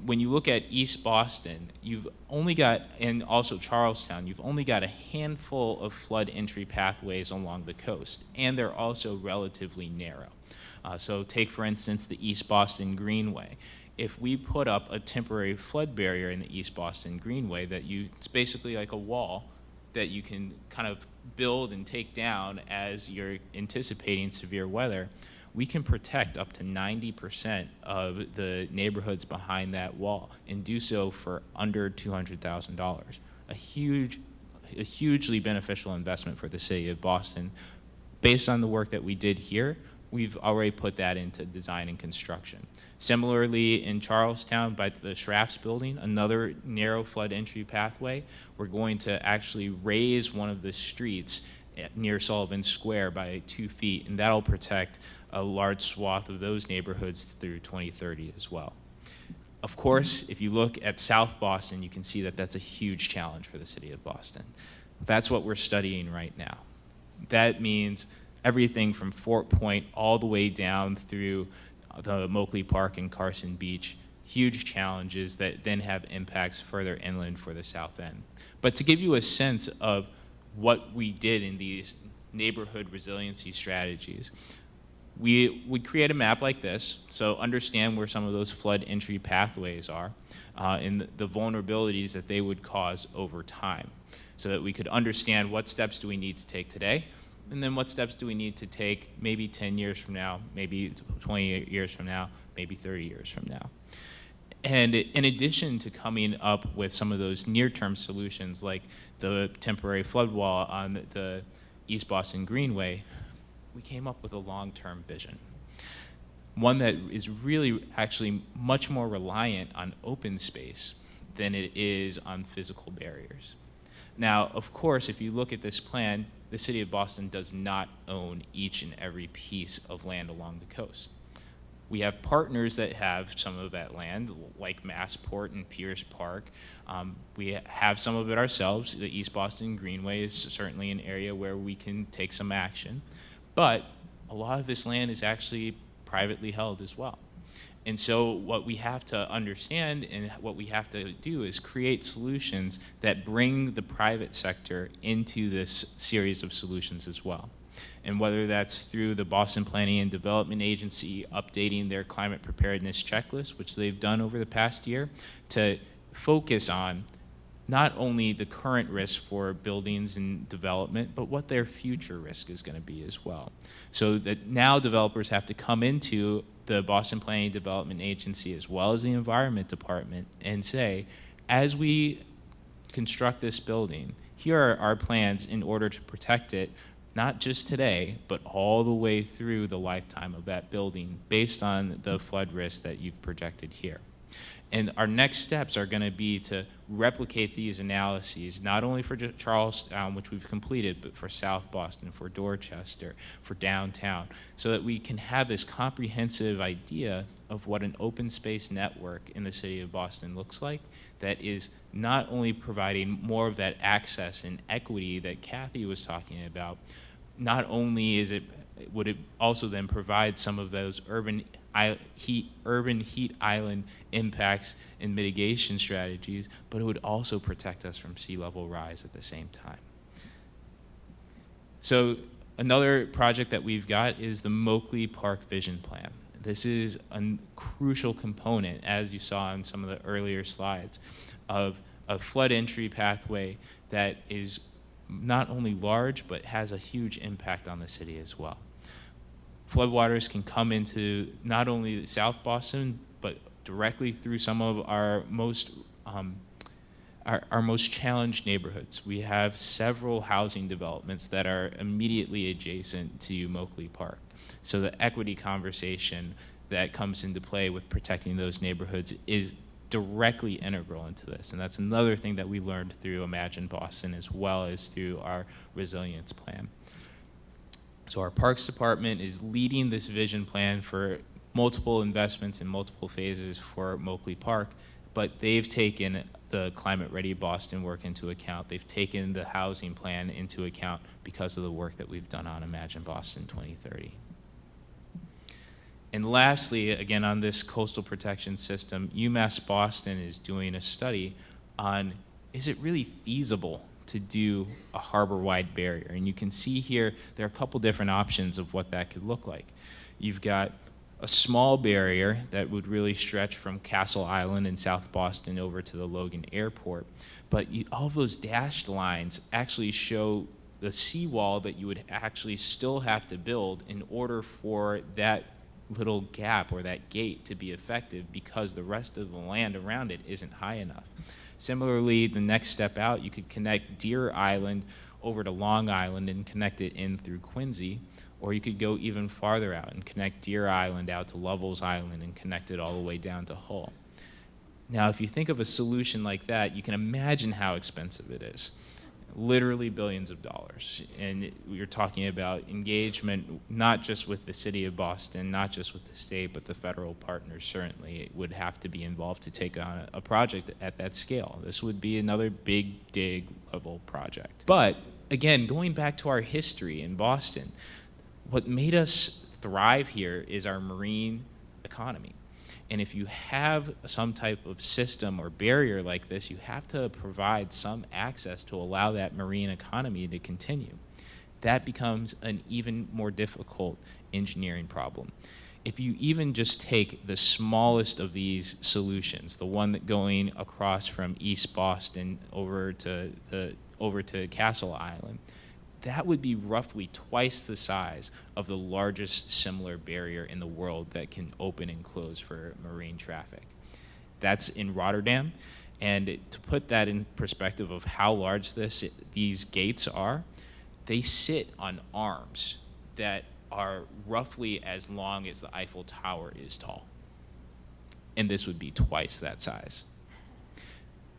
[SPEAKER 5] When you look at East Boston, you've only got, and also Charlestown, you've only got a handful of flood entry pathways along the coast, and they're also relatively narrow. So take, for instance, the East Boston Greenway. If we put up a temporary flood barrier in the East Boston Greenway it's basically like a wall that you can kind of build and take down as you're anticipating severe weather, we can protect up to 90% of the neighborhoods behind that wall and do so for under $200,000. A hugely beneficial investment for the city of Boston. Based on the work that we did here, we've already put that into design and construction. Similarly, in Charlestown, by the Schrafts building, another narrow flood entry pathway, we're going to actually raise one of the streets near Sullivan Square by 2 feet, and that'll protect a large swath of those neighborhoods through 2030 as well. Of course, if you look at South Boston, you can see that that's a huge challenge for the city of Boston. That's what we're studying right now. That means everything from Fort Point all the way down through the Moakley Park and Carson Beach, huge challenges that then have impacts further inland for the south end. But to give you a sense of what we did in these neighborhood resiliency strategies, we would create a map like this, so understand where some of those flood entry pathways are and the vulnerabilities that they would cause over time, so that we could understand what steps do we need to take today, and then what steps do we need to take maybe 10 years from now, maybe 20 years from now, maybe 30 years from now. And in addition to coming up with some of those near-term solutions like the temporary flood wall on the East Boston Greenway, we came up with a long-term vision. One that is really actually much more reliant on open space than it is on physical barriers. Now, of course, if you look at this plan, the city of Boston does not own each and every piece of land along the coast. We have partners that have some of that land, like Massport and Pierce Park. We have some of it ourselves. The East Boston Greenway is certainly an area where we can take some action. But a lot of this land is actually privately held as well. And so what we have to understand and what we have to do is create solutions that bring the private sector into this series of solutions as well. And whether that's through the Boston Planning and Development Agency updating their climate preparedness checklist, which they've done over the past year, to focus on not only the current risk for buildings and development, but what their future risk is going to be as well. So that now developers have to come into the Boston Planning and Development Agency as well as the Environment Department and say, as we construct this building, here are our plans in order to protect it, not just today, but all the way through the lifetime of that building based on the flood risk that you've projected here. And our next steps are going to be to replicate these analyses, not only for Charlestown, which we've completed, but for South Boston, for Dorchester, for downtown, so that we can have this comprehensive idea of what an open space network in the city of Boston looks like that is not only providing more of that access and equity that Kathy was talking about, not only would it also then provide some of those urban heat island impacts and mitigation strategies, but it would also protect us from sea level rise at the same time. So another project that we've got is the Moakley Park Vision Plan. This is a crucial component, as you saw in some of the earlier slides, of a flood entry pathway that is not only large, but has a huge impact on the city as well. Floodwaters can come into not only South Boston, but directly through some of our most challenged neighborhoods. We have several housing developments that are immediately adjacent to Moakley Park. So the equity conversation that comes into play with protecting those neighborhoods is directly integral into this. And that's another thing that we learned through Imagine Boston as well as through our resilience plan. So our Parks Department is leading this vision plan for multiple investments in multiple phases for Moakley Park, but they've taken the Climate Ready Boston work into account. They've taken the housing plan into account because of the work that we've done on Imagine Boston 2030. And lastly, again, on this coastal protection system, UMass Boston is doing a study on, is it really feasible to do a harbor-wide barrier? And you can see here, there are a couple different options of what that could look like. You've got a small barrier that would really stretch from Castle Island in South Boston over to the Logan Airport. But all of those dashed lines actually show the seawall that you would actually still have to build in order for that little gap or that gate to be effective, because the rest of the land around it isn't high enough. Similarly, the next step out, you could connect Deer Island over to Long Island and connect it in through Quincy, or you could go even farther out and connect Deer Island out to Lovell's Island and connect it all the way down to Hull. Now, if you think of a solution like that, you can imagine how expensive it is. Literally billions of dollars. And you're talking about engagement, not just with the city of Boston, not just with the state, but the federal partners certainly would have to be involved to take on a project at that scale. This would be another big dig level project. But again, going back to our history in Boston, what made us thrive here is our marine economy. And if you have some type of system or barrier like this, you have to provide some access to allow that marine economy to continue. That becomes an even more difficult engineering problem. If you even just take the smallest of these solutions, the one that going across from East Boston over to Castle Island, that would be roughly twice the size of the largest similar barrier in the world that can open and close for marine traffic. That's in Rotterdam. And to put that in perspective of how large these gates are, they sit on arms that are roughly as long as the Eiffel Tower is tall. And this would be twice that size.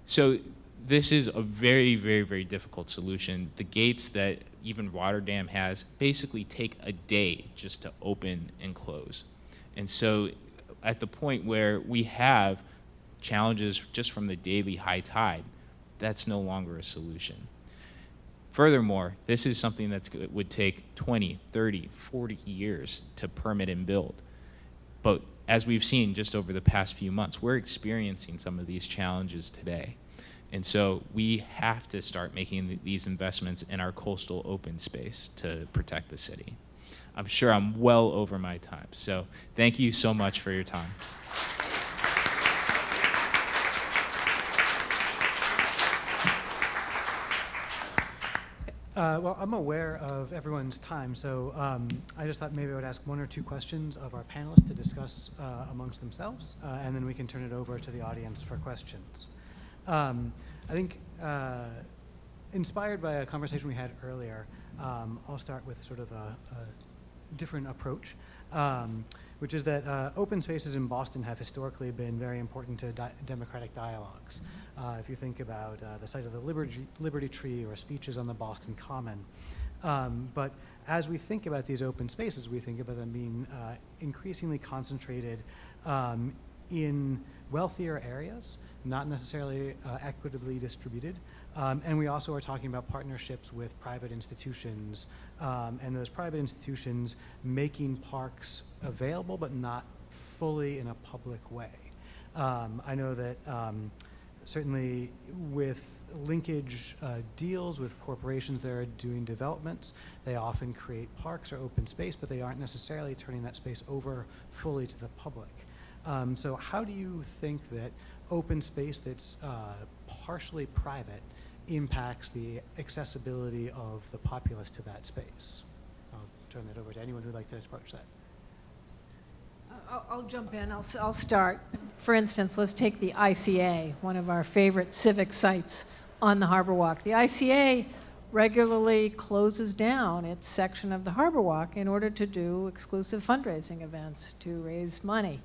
[SPEAKER 5] So this is a very, very, very difficult solution. The gates that even Rotterdam has basically take a day just to open and close. And so at the point where we have challenges just from the daily high tide, that's no longer a solution. Furthermore, this is something that would take 20, 30, 40 years to permit and build. But as we've seen just over the past few months, we're experiencing some of these challenges today. And so we have to start making these investments in our coastal open space to protect the city. I'm sure I'm well over my time. So thank you so much for your time.
[SPEAKER 1] Well, I'm aware of everyone's time, so I just thought maybe I would ask one or two questions of our panelists to discuss amongst themselves, and then we can turn it over to the audience for questions. I think inspired by a conversation we had earlier, I'll start with sort of a different approach, which is that open spaces in Boston have historically been very important to democratic dialogues. If you think about the site of the Liberty Tree or speeches on the Boston Common. But as we think about these open spaces, we think about them being increasingly concentrated in wealthier areas, not necessarily equitably distributed. And we also are talking about partnerships with private institutions, and those private institutions making parks available, but not fully in a public way. I know that certainly with linkage deals with corporations that are doing developments, they often create parks or open space, but they aren't necessarily turning that space over fully to the public. So how do you think that open space that's partially private impacts the accessibility of the populace to that space? I'll turn that over to anyone who'd like to approach that.
[SPEAKER 2] I'll jump in. I'll start. For instance, let's take the ICA, one of our favorite civic sites on the Harbor Walk. The ICA regularly closes down its section of the Harbor Walk in order to do exclusive fundraising events to raise money.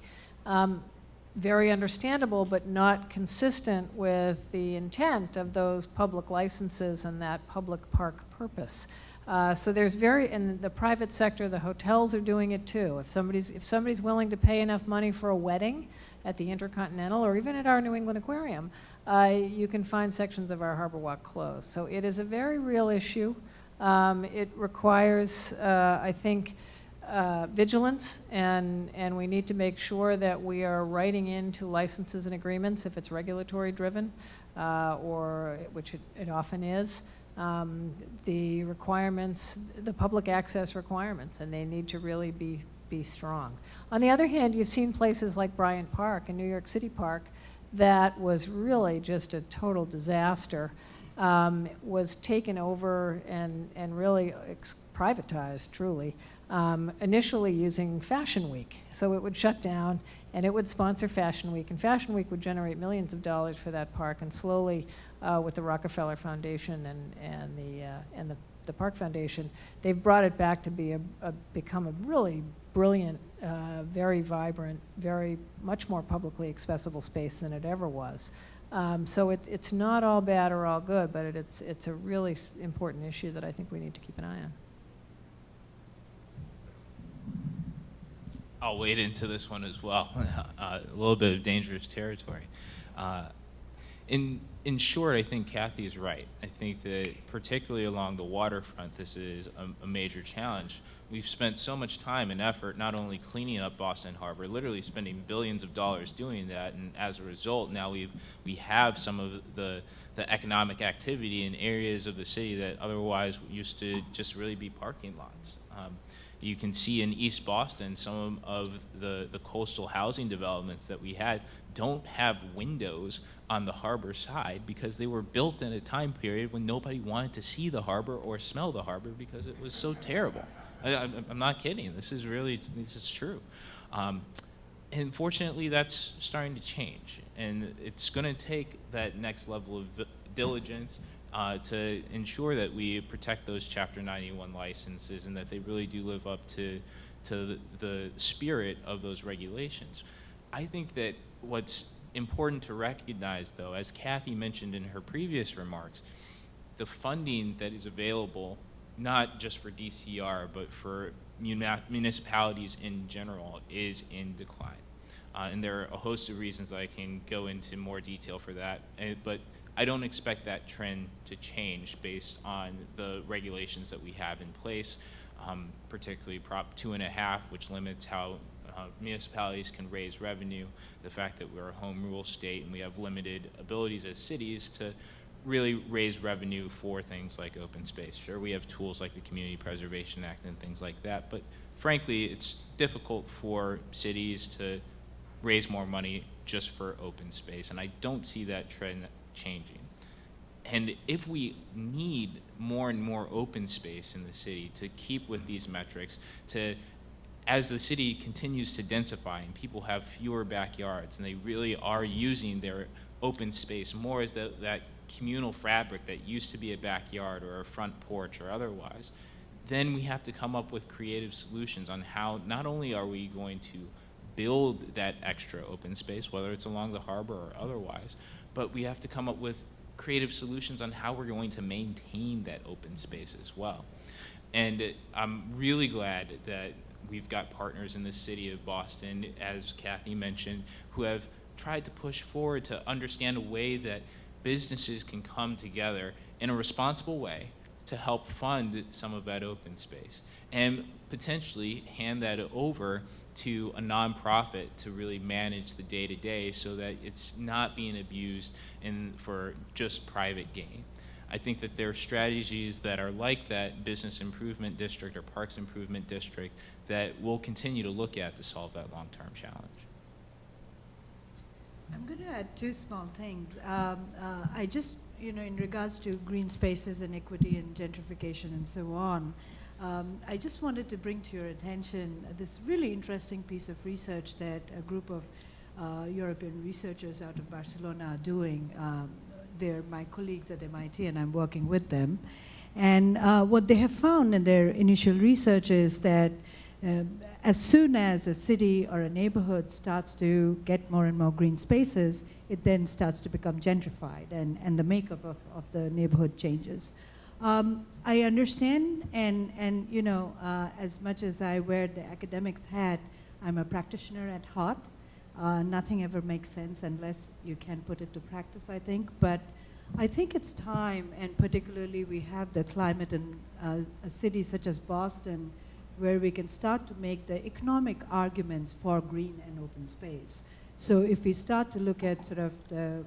[SPEAKER 2] Very understandable, but not consistent with the intent of those public licenses and that public park purpose. So there's in the private sector, the hotels are doing it too. If somebody's willing to pay enough money for a wedding at the Intercontinental or even at our New England Aquarium, you can find sections of our Harbor Walk closed. So it is a very real issue. It requires, I think, vigilance, and we need to make sure that we are writing into licenses and agreements if it's regulatory driven, or which it often is. The requirements, the public access requirements, and they need to really be strong. On the other hand, you've seen places like Bryant Park and New York City Park that was really just a total disaster, was taken over and really privatized, truly, initially using Fashion Week. So it would shut down and it would sponsor Fashion Week, and Fashion Week would generate millions of dollars for that park, and slowly with the Rockefeller Foundation and the Park Foundation, they've brought it back to become a really brilliant, very vibrant, very much more publicly accessible space than it ever was. So it's not all bad or all good, but it's a really important issue that I think we need to keep an eye on.
[SPEAKER 5] I'll wade into this one as well. A little bit of dangerous territory. In short, I think Kathy is right. I think that particularly along the waterfront, this is a major challenge. We've spent so much time and effort not only cleaning up Boston Harbor, literally spending billions of dollars doing that, and as a result, now we have some of the economic activity in areas of the city that otherwise used to just really be parking lots. You can see in East Boston, some of the coastal housing developments that we had don't have windows on the harbor side because they were built in a time period when nobody wanted to see the harbor or smell the harbor because it was so terrible. I'm not kidding. This is true. And fortunately, that's starting to change. And it's going to take that next level of diligence to ensure that we protect those Chapter 91 licenses and that they really do live up to the spirit of those regulations. I think that what's important to recognize, though, as Kathy mentioned in her previous remarks, the funding that is available, not just for DCR, but for municipalities in general is in decline. And there are a host of reasons that I can go into more detail for that, but I don't expect that trend to change based on the regulations that we have in place, particularly Prop 2.5, which limits how municipalities can raise revenue, the fact that we're a home rule state and we have limited abilities as cities to really raise revenue for things like open space. Sure, we have tools like the Community Preservation Act and things like that, but frankly, it's difficult for cities to raise more money just for open space, and I don't see that trend changing. And if we need more and more open space in the city to keep with these metrics, as the city continues to densify and people have fewer backyards and they really are using their open space more as that communal fabric that used to be a backyard or a front porch or otherwise, then we have to come up with creative solutions on how not only are we going to build that extra open space, whether it's along the harbor or otherwise, but we have to come up with creative solutions on how we're going to maintain that open space as well. And I'm really glad that we've got partners in the city of Boston, as Kathy mentioned, who have tried to push forward to understand a way that businesses can come together in a responsible way to help fund some of that open space and potentially hand that over to a nonprofit to really manage the day-to-day so that it's not being abused for just private gain. I think that there are strategies that are like that business improvement district or parks improvement district that we'll continue to look at to solve that long-term challenge.
[SPEAKER 4] I'm going to add two small things. I just, in regards to green spaces and equity and gentrification and so on, I just wanted to bring to your attention this really interesting piece of research that a group of European researchers out of Barcelona are doing. They're my colleagues at MIT and I'm working with them. And what they have found in their initial research is that as soon as a city or a neighborhood starts to get more and more green spaces, it then starts to become gentrified and the makeup of the neighborhood changes. I understand, and as much as I wear the academic's hat, I'm a practitioner at heart. Nothing ever makes sense unless you can put it to practice, I think. But I think it's time, and particularly we have the climate in a city such as Boston, where we can start to make the economic arguments for green and open space. So if we start to look at sort of the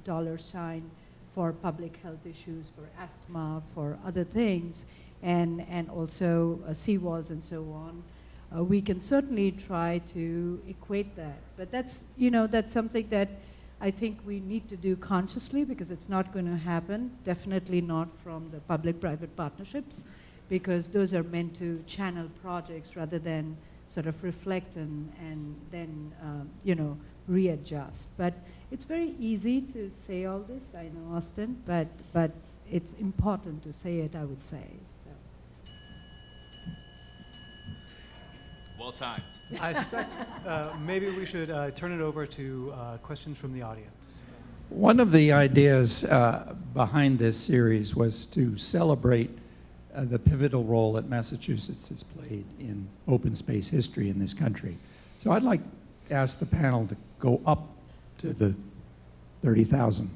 [SPEAKER 4] dollar sign for public health issues, for asthma, for other things, and also seawalls and so on, we can certainly try to equate that. But that's something that I think we need to do consciously because it's not going to happen, definitely not from the public-private partnerships, because those are meant to channel projects rather than sort of reflect and then readjust. But it's very easy to say all this, I know, Austin, but it's important to say it, I would say. So.
[SPEAKER 5] Well timed.
[SPEAKER 1] I suspect maybe we should turn it over to questions from the audience.
[SPEAKER 6] One of the ideas behind this series was to celebrate the pivotal role that Massachusetts has played in open space history in this country. So I'd like to ask the panel to go up to the 30,000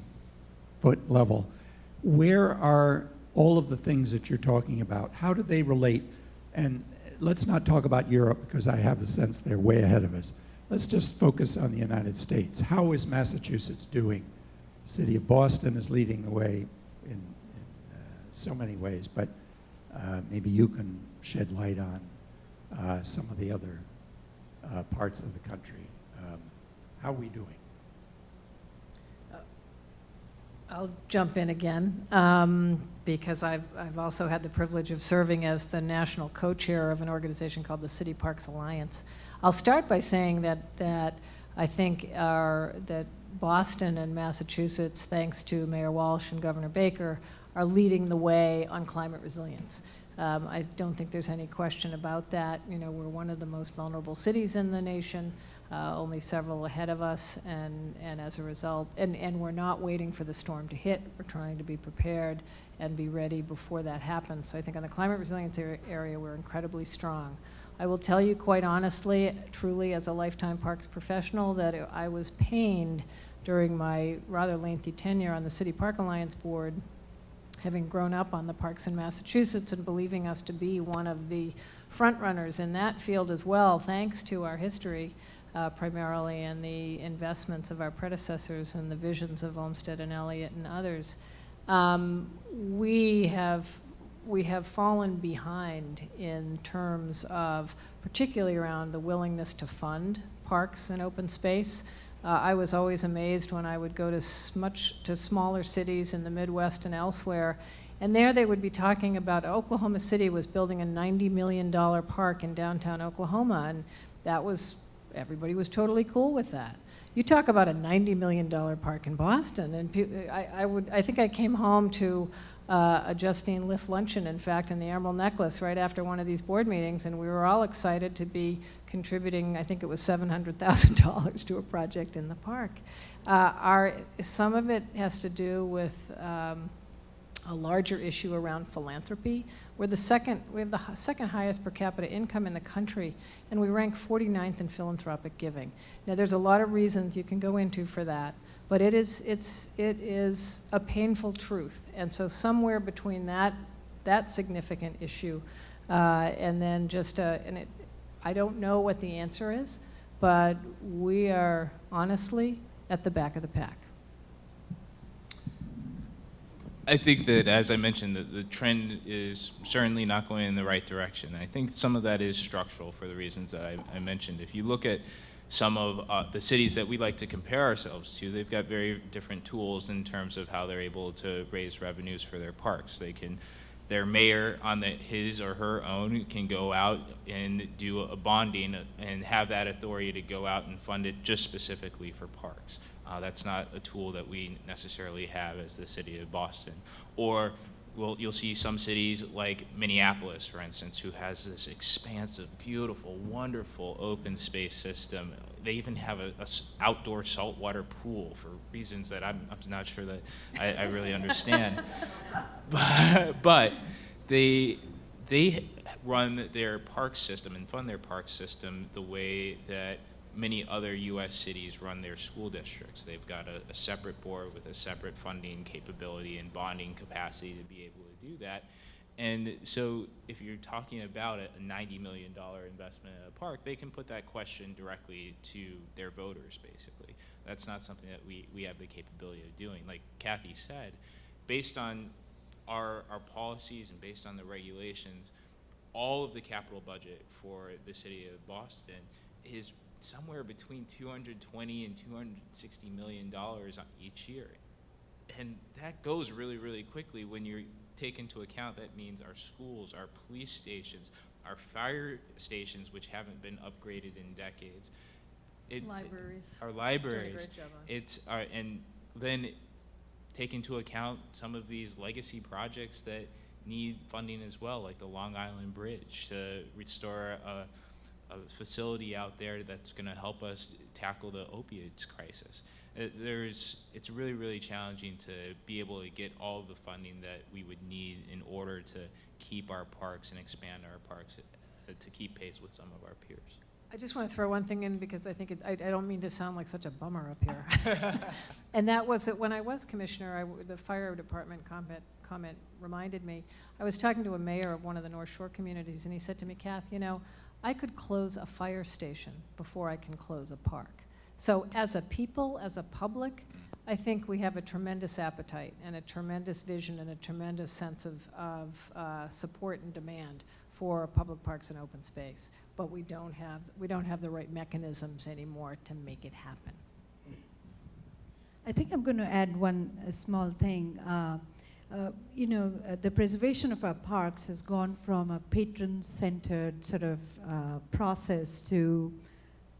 [SPEAKER 6] foot level. Where are all of the things that you're talking about? How do they relate? And let's not talk about Europe because I have a sense they're way ahead of us. Let's just focus on the United States. How is Massachusetts doing? The city of Boston is leading the way in so many ways, but maybe you can shed light on some of the other parts of the country. How are we doing?
[SPEAKER 2] I'll jump in again because I've also had the privilege of serving as the national co-chair of an organization called the City Parks Alliance. I'll start by saying that I think that Boston and Massachusetts, thanks to Mayor Walsh and Governor Baker, are leading the way on climate resilience. I don't think there's any question about that. We're one of the most vulnerable cities in the nation. only several ahead of us, and as a result, and we're not waiting for the storm to hit. We're trying to be prepared and be ready before that happens. So I think on the climate resilience area, we're incredibly strong. I will tell you quite honestly, truly as a lifetime parks professional, that I was pained during my rather lengthy tenure on the City Park Alliance board, having grown up on the parks in Massachusetts and believing us to be one of the front runners in that field as well, thanks to our history primarily and the investments of our predecessors and the visions of Olmsted and Elliott and others. We have fallen behind in terms of, particularly around the willingness to fund parks and open space. I was always amazed when I would go to smaller cities in the Midwest and elsewhere, and there they would be talking about Oklahoma City was building a $90 million park in downtown Oklahoma, and that was, everybody was totally cool with that. You talk about a $90 million park in Boston, and I think I came home to a Justine Liff luncheon, in fact, in the Emerald Necklace right after one of these board meetings, and we were all excited to be contributing, I think it was $700,000 to a project in the park. Some of it has to do with a larger issue around philanthropy. We have the second highest per capita income in the country, and we rank 49th in philanthropic giving. Now, there's a lot of reasons you can go into for that, but it is a painful truth. And so somewhere between that significant issue and then just I don't know what the answer is, but we are honestly at the back of the pack.
[SPEAKER 5] I think that, as I mentioned, the trend is certainly not going in the right direction. I think some of that is structural for the reasons that I mentioned. If you look at some of the cities that we like to compare ourselves to, they've got very different tools in terms of how they're able to raise revenues for their parks. Their mayor on his or her own can go out and do a bonding and have that authority to go out and fund it just specifically for parks. That's not a tool that we necessarily have as the city of Boston. Or you'll see some cities like Minneapolis, for instance, who has this expansive, beautiful, wonderful open space system. They even have a outdoor saltwater pool for reasons that I'm not sure that I really understand. But they run their park system and fund their park system the way that many other U.S. cities run their school districts. They've got a separate board with a separate funding capability and bonding capacity to be able to do that. And so if you're talking about a $90 million investment in a park, they can put that question directly to their voters, basically. That's not something that we have the capability of doing. Like Kathy said, based on our policies and based on the regulations, all of the capital budget for the city of Boston is somewhere between $220 and $260 million each year. And that goes really, really quickly when you take into account that means our schools, our police stations, our fire stations, which haven't been upgraded in decades. Our libraries. And then take into account some of these legacy projects that need funding as well, like the Long Island Bridge, to restore a facility out there that's going to help us tackle the opioids crisis. It's really, really challenging to be able to get all of the funding that we would need in order to keep our parks and expand our parks to keep pace with some of our peers.
[SPEAKER 2] I just want to throw one thing in because I think I don't mean to sound like such a bummer up here. And that was that when I was commissioner, the fire department comment reminded me. I was talking to a mayor of one of the North Shore communities, and he said to me, Kath, you know, I could close a fire station before I can close a park. So as a people, as a public, I think we have a tremendous appetite and a tremendous vision and a tremendous sense of support and demand for public parks and open space. But we don't have the right mechanisms anymore to make it happen.
[SPEAKER 4] I think I'm going to add one small thing. The preservation of our parks has gone from a patron-centered sort of process to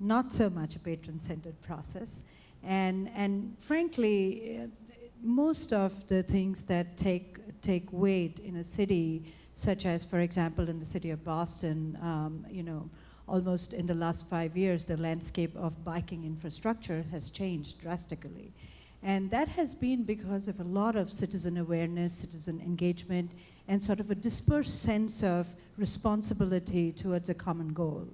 [SPEAKER 4] not so much a patron-centered process. And frankly, most of the things that take weight in a city, such as, for example, in the city of Boston, almost in the last 5 years, the landscape of biking infrastructure has changed drastically. And that has been because of a lot of citizen awareness, citizen engagement, and sort of a dispersed sense of responsibility towards a common goal.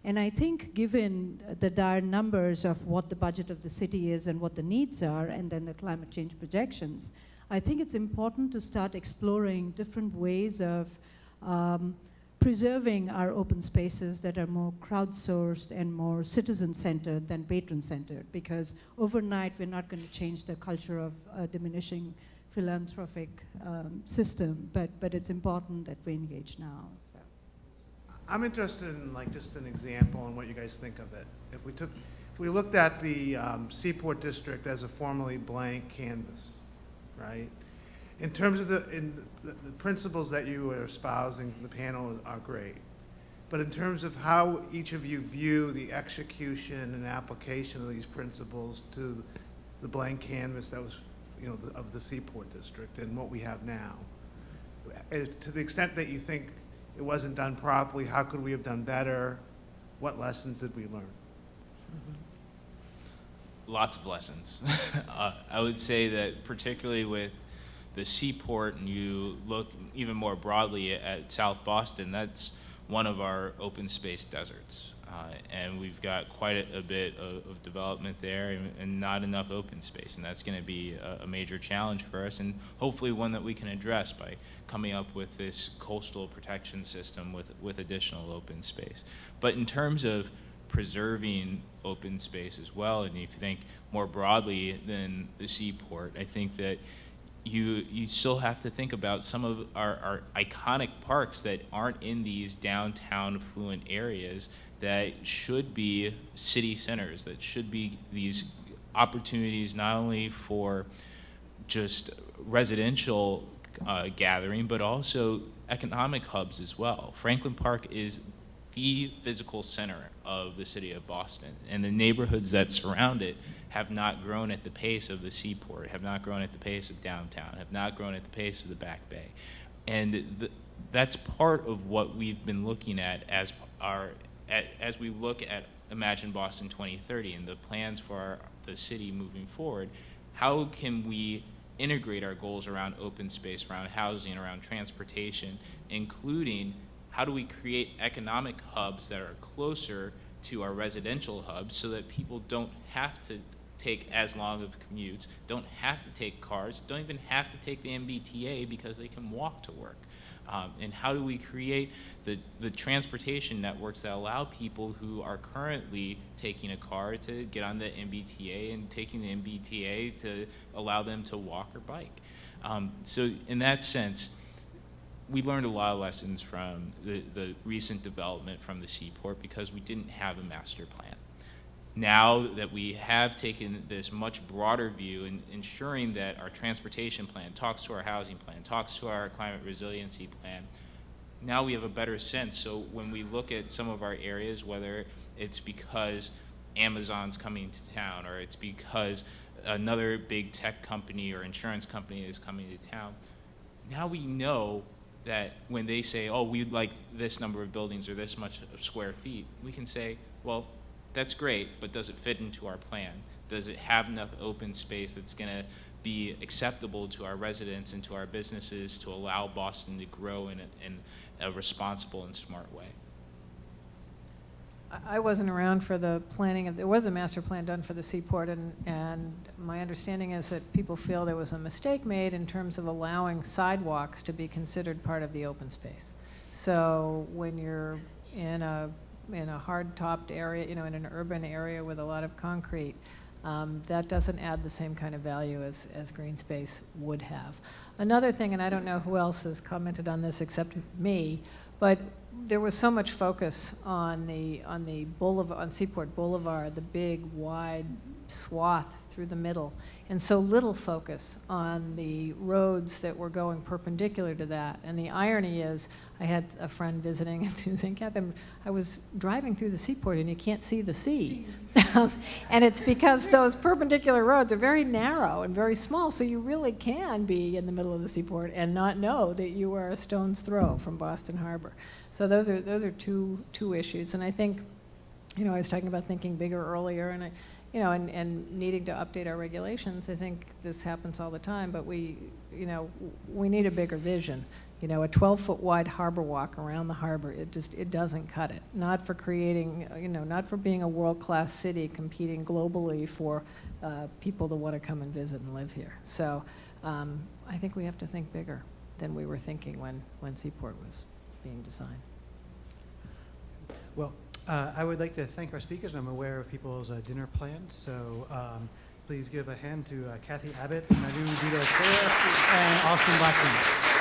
[SPEAKER 4] And I think given the dire numbers of what the budget of the city is and what the needs are, and then the climate change projections, I think it's important to start exploring different ways of preserving our open spaces that are more crowdsourced and more citizen-centered than patron-centered, because overnight we're not going to change the culture of a diminishing philanthropic system, but it's important that we engage now. So.
[SPEAKER 7] I'm interested in like just an example and what you guys think of it. If we looked at the Seaport District as a formerly blank canvas, right? In terms of the principles that you are espousing, the panel are great. But in terms of how each of you view the execution and application of these principles to the blank canvas that was, of the Seaport District and what we have now, to the extent that you think it wasn't done properly, how could we have done better? What lessons did we learn?
[SPEAKER 5] Lots of lessons. I would say that particularly with the Seaport, and you look even more broadly at South Boston, that's one of our open space deserts. And we've got quite a bit of development there and not enough open space. And that's going to be a major challenge for us, and hopefully one that we can address by coming up with this coastal protection system with additional open space. But in terms of preserving open space as well, and if you think more broadly than the Seaport, I think that you still have to think about some of our iconic parks that aren't in these downtown affluent areas that should be city centers, that should be these opportunities not only for just residential gathering, but also economic hubs as well. Franklin Park is the physical center of the city of Boston, and the neighborhoods that surround it have not grown at the pace of the Seaport, have not grown at the pace of downtown, have not grown at the pace of the Back Bay. And that's part of what we've been looking at as we look at Imagine Boston 2030 and the plans for the city moving forward. How can we integrate our goals around open space, around housing, around transportation, including how do we create economic hubs that are closer to our residential hubs so that people don't have to take as long of commutes, don't have to take cars, don't even have to take the MBTA because they can walk to work. And how do we create the transportation networks that allow people who are currently taking a car to get on the MBTA and taking the MBTA to allow them to walk or bike? So in that sense, we learned a lot of lessons from the recent development from the Seaport because we didn't have a master plan. Now that we have taken this much broader view and ensuring that our transportation plan talks to our housing plan, talks to our climate resiliency plan, now we have a better sense. So when we look at some of our areas, whether it's because Amazon's coming to town or it's because another big tech company or insurance company is coming to town, now we know that when they say, oh, we'd like this number of buildings or this much of square feet, we can say, well, that's great, but does it fit into our plan? Does it have enough open space that's going to be acceptable to our residents and to our businesses to allow Boston to grow in a responsible and smart way?
[SPEAKER 2] I wasn't around for the planning of, there was a master plan done for the Seaport, and my understanding is that people feel there was a mistake made in terms of allowing sidewalks to be considered part of the open space. So when you're in a hard-topped area, in an urban area with a lot of concrete, that doesn't add the same kind of value as green space would have. Another thing, and I don't know who else has commented on this except me, but there was so much focus on the boulevard, on Seaport Boulevard, the big wide swath through the middle, and so little focus on the roads that were going perpendicular to that. And the irony is, I had a friend visiting, and she was saying, Gavin, I was driving through the seaport and you can't see the sea. And it's because those perpendicular roads are very narrow and very small, so you really can be in the middle of the seaport and not know that you are a stone's throw from Boston Harbor. So those are two issues. And I think, you know, I was talking about thinking bigger earlier, and and needing to update our regulations. I think this happens all the time, but we need a bigger vision. You know, a 12-foot wide harbor walk around the harbor, it doesn't cut it. Not for creating, not for being a world-class city competing globally for people to want to come and visit and live here. So I think we have to think bigger than we were thinking when Seaport was being designed.
[SPEAKER 1] Well, I would like to thank our speakers, and I'm aware of people's dinner plans. So please give a hand to Kathy Abbott, Madhu, Dutta-Koehler, and Austin Blackmon.